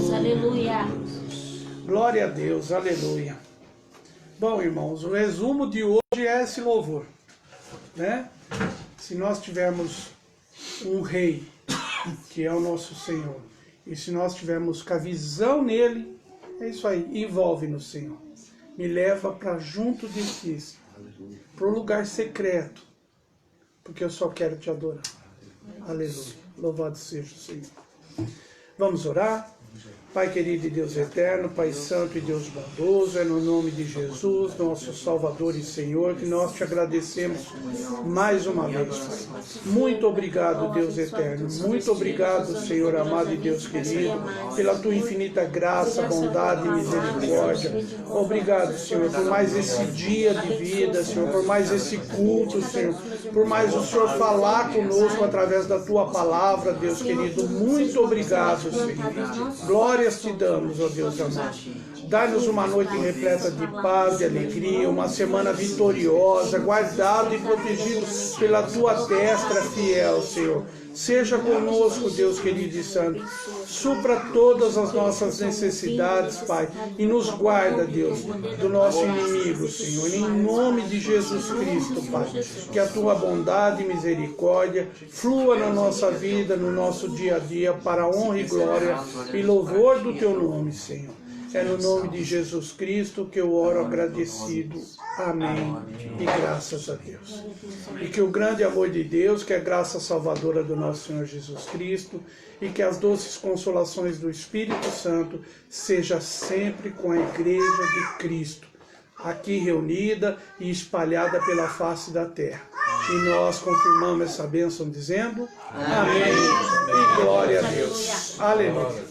D: Deus, aleluia.
E: Glória a Deus, aleluia. Bom, irmãos, o resumo de hoje é esse louvor, né? Se nós tivermos um rei, que é o nosso Senhor, e se nós tivermos com a visão nele, é isso aí, envolve-nos, Senhor. Me leva para junto de ti, para um lugar secreto, porque eu só quero te adorar. Aleluia. Louvado seja o Senhor. Vamos orar? Pai querido e Deus eterno, Pai santo e Deus bondoso, é no nome de Jesus, nosso Salvador e Senhor, que nós te agradecemos mais uma vez, Pai. Muito obrigado, Deus eterno. Muito obrigado, Senhor amado e Deus querido, pela tua infinita graça, bondade e misericórdia. Obrigado, Senhor, por mais esse dia de vida, Senhor, por mais esse culto, Senhor, por mais o Senhor falar conosco através da tua palavra, Deus querido. Muito obrigado, Senhor. Glórias te damos, ó Deus amado. Dá-nos uma noite repleta de paz, de alegria, uma semana vitoriosa, guardado e protegido pela tua destra fiel, Senhor. Seja conosco, Deus querido e santo. Supra todas as nossas necessidades, Pai, e nos guarda, Deus, do nosso inimigo, Senhor. Em nome de Jesus Cristo, Pai, que a tua bondade e misericórdia flua na nossa vida, no nosso dia a dia, para a honra e glória e louvor do teu nome, Senhor. É no nome de Jesus Cristo que eu oro agradecido. Amém. E graças a Deus. E que o grande amor de Deus, que é a graça salvadora do nosso Senhor Jesus Cristo, e que as doces consolações do Espírito Santo seja sempre com a Igreja de Cristo, aqui reunida e espalhada pela face da terra. E nós confirmamos essa bênção dizendo amém. E glória a Deus. Aleluia.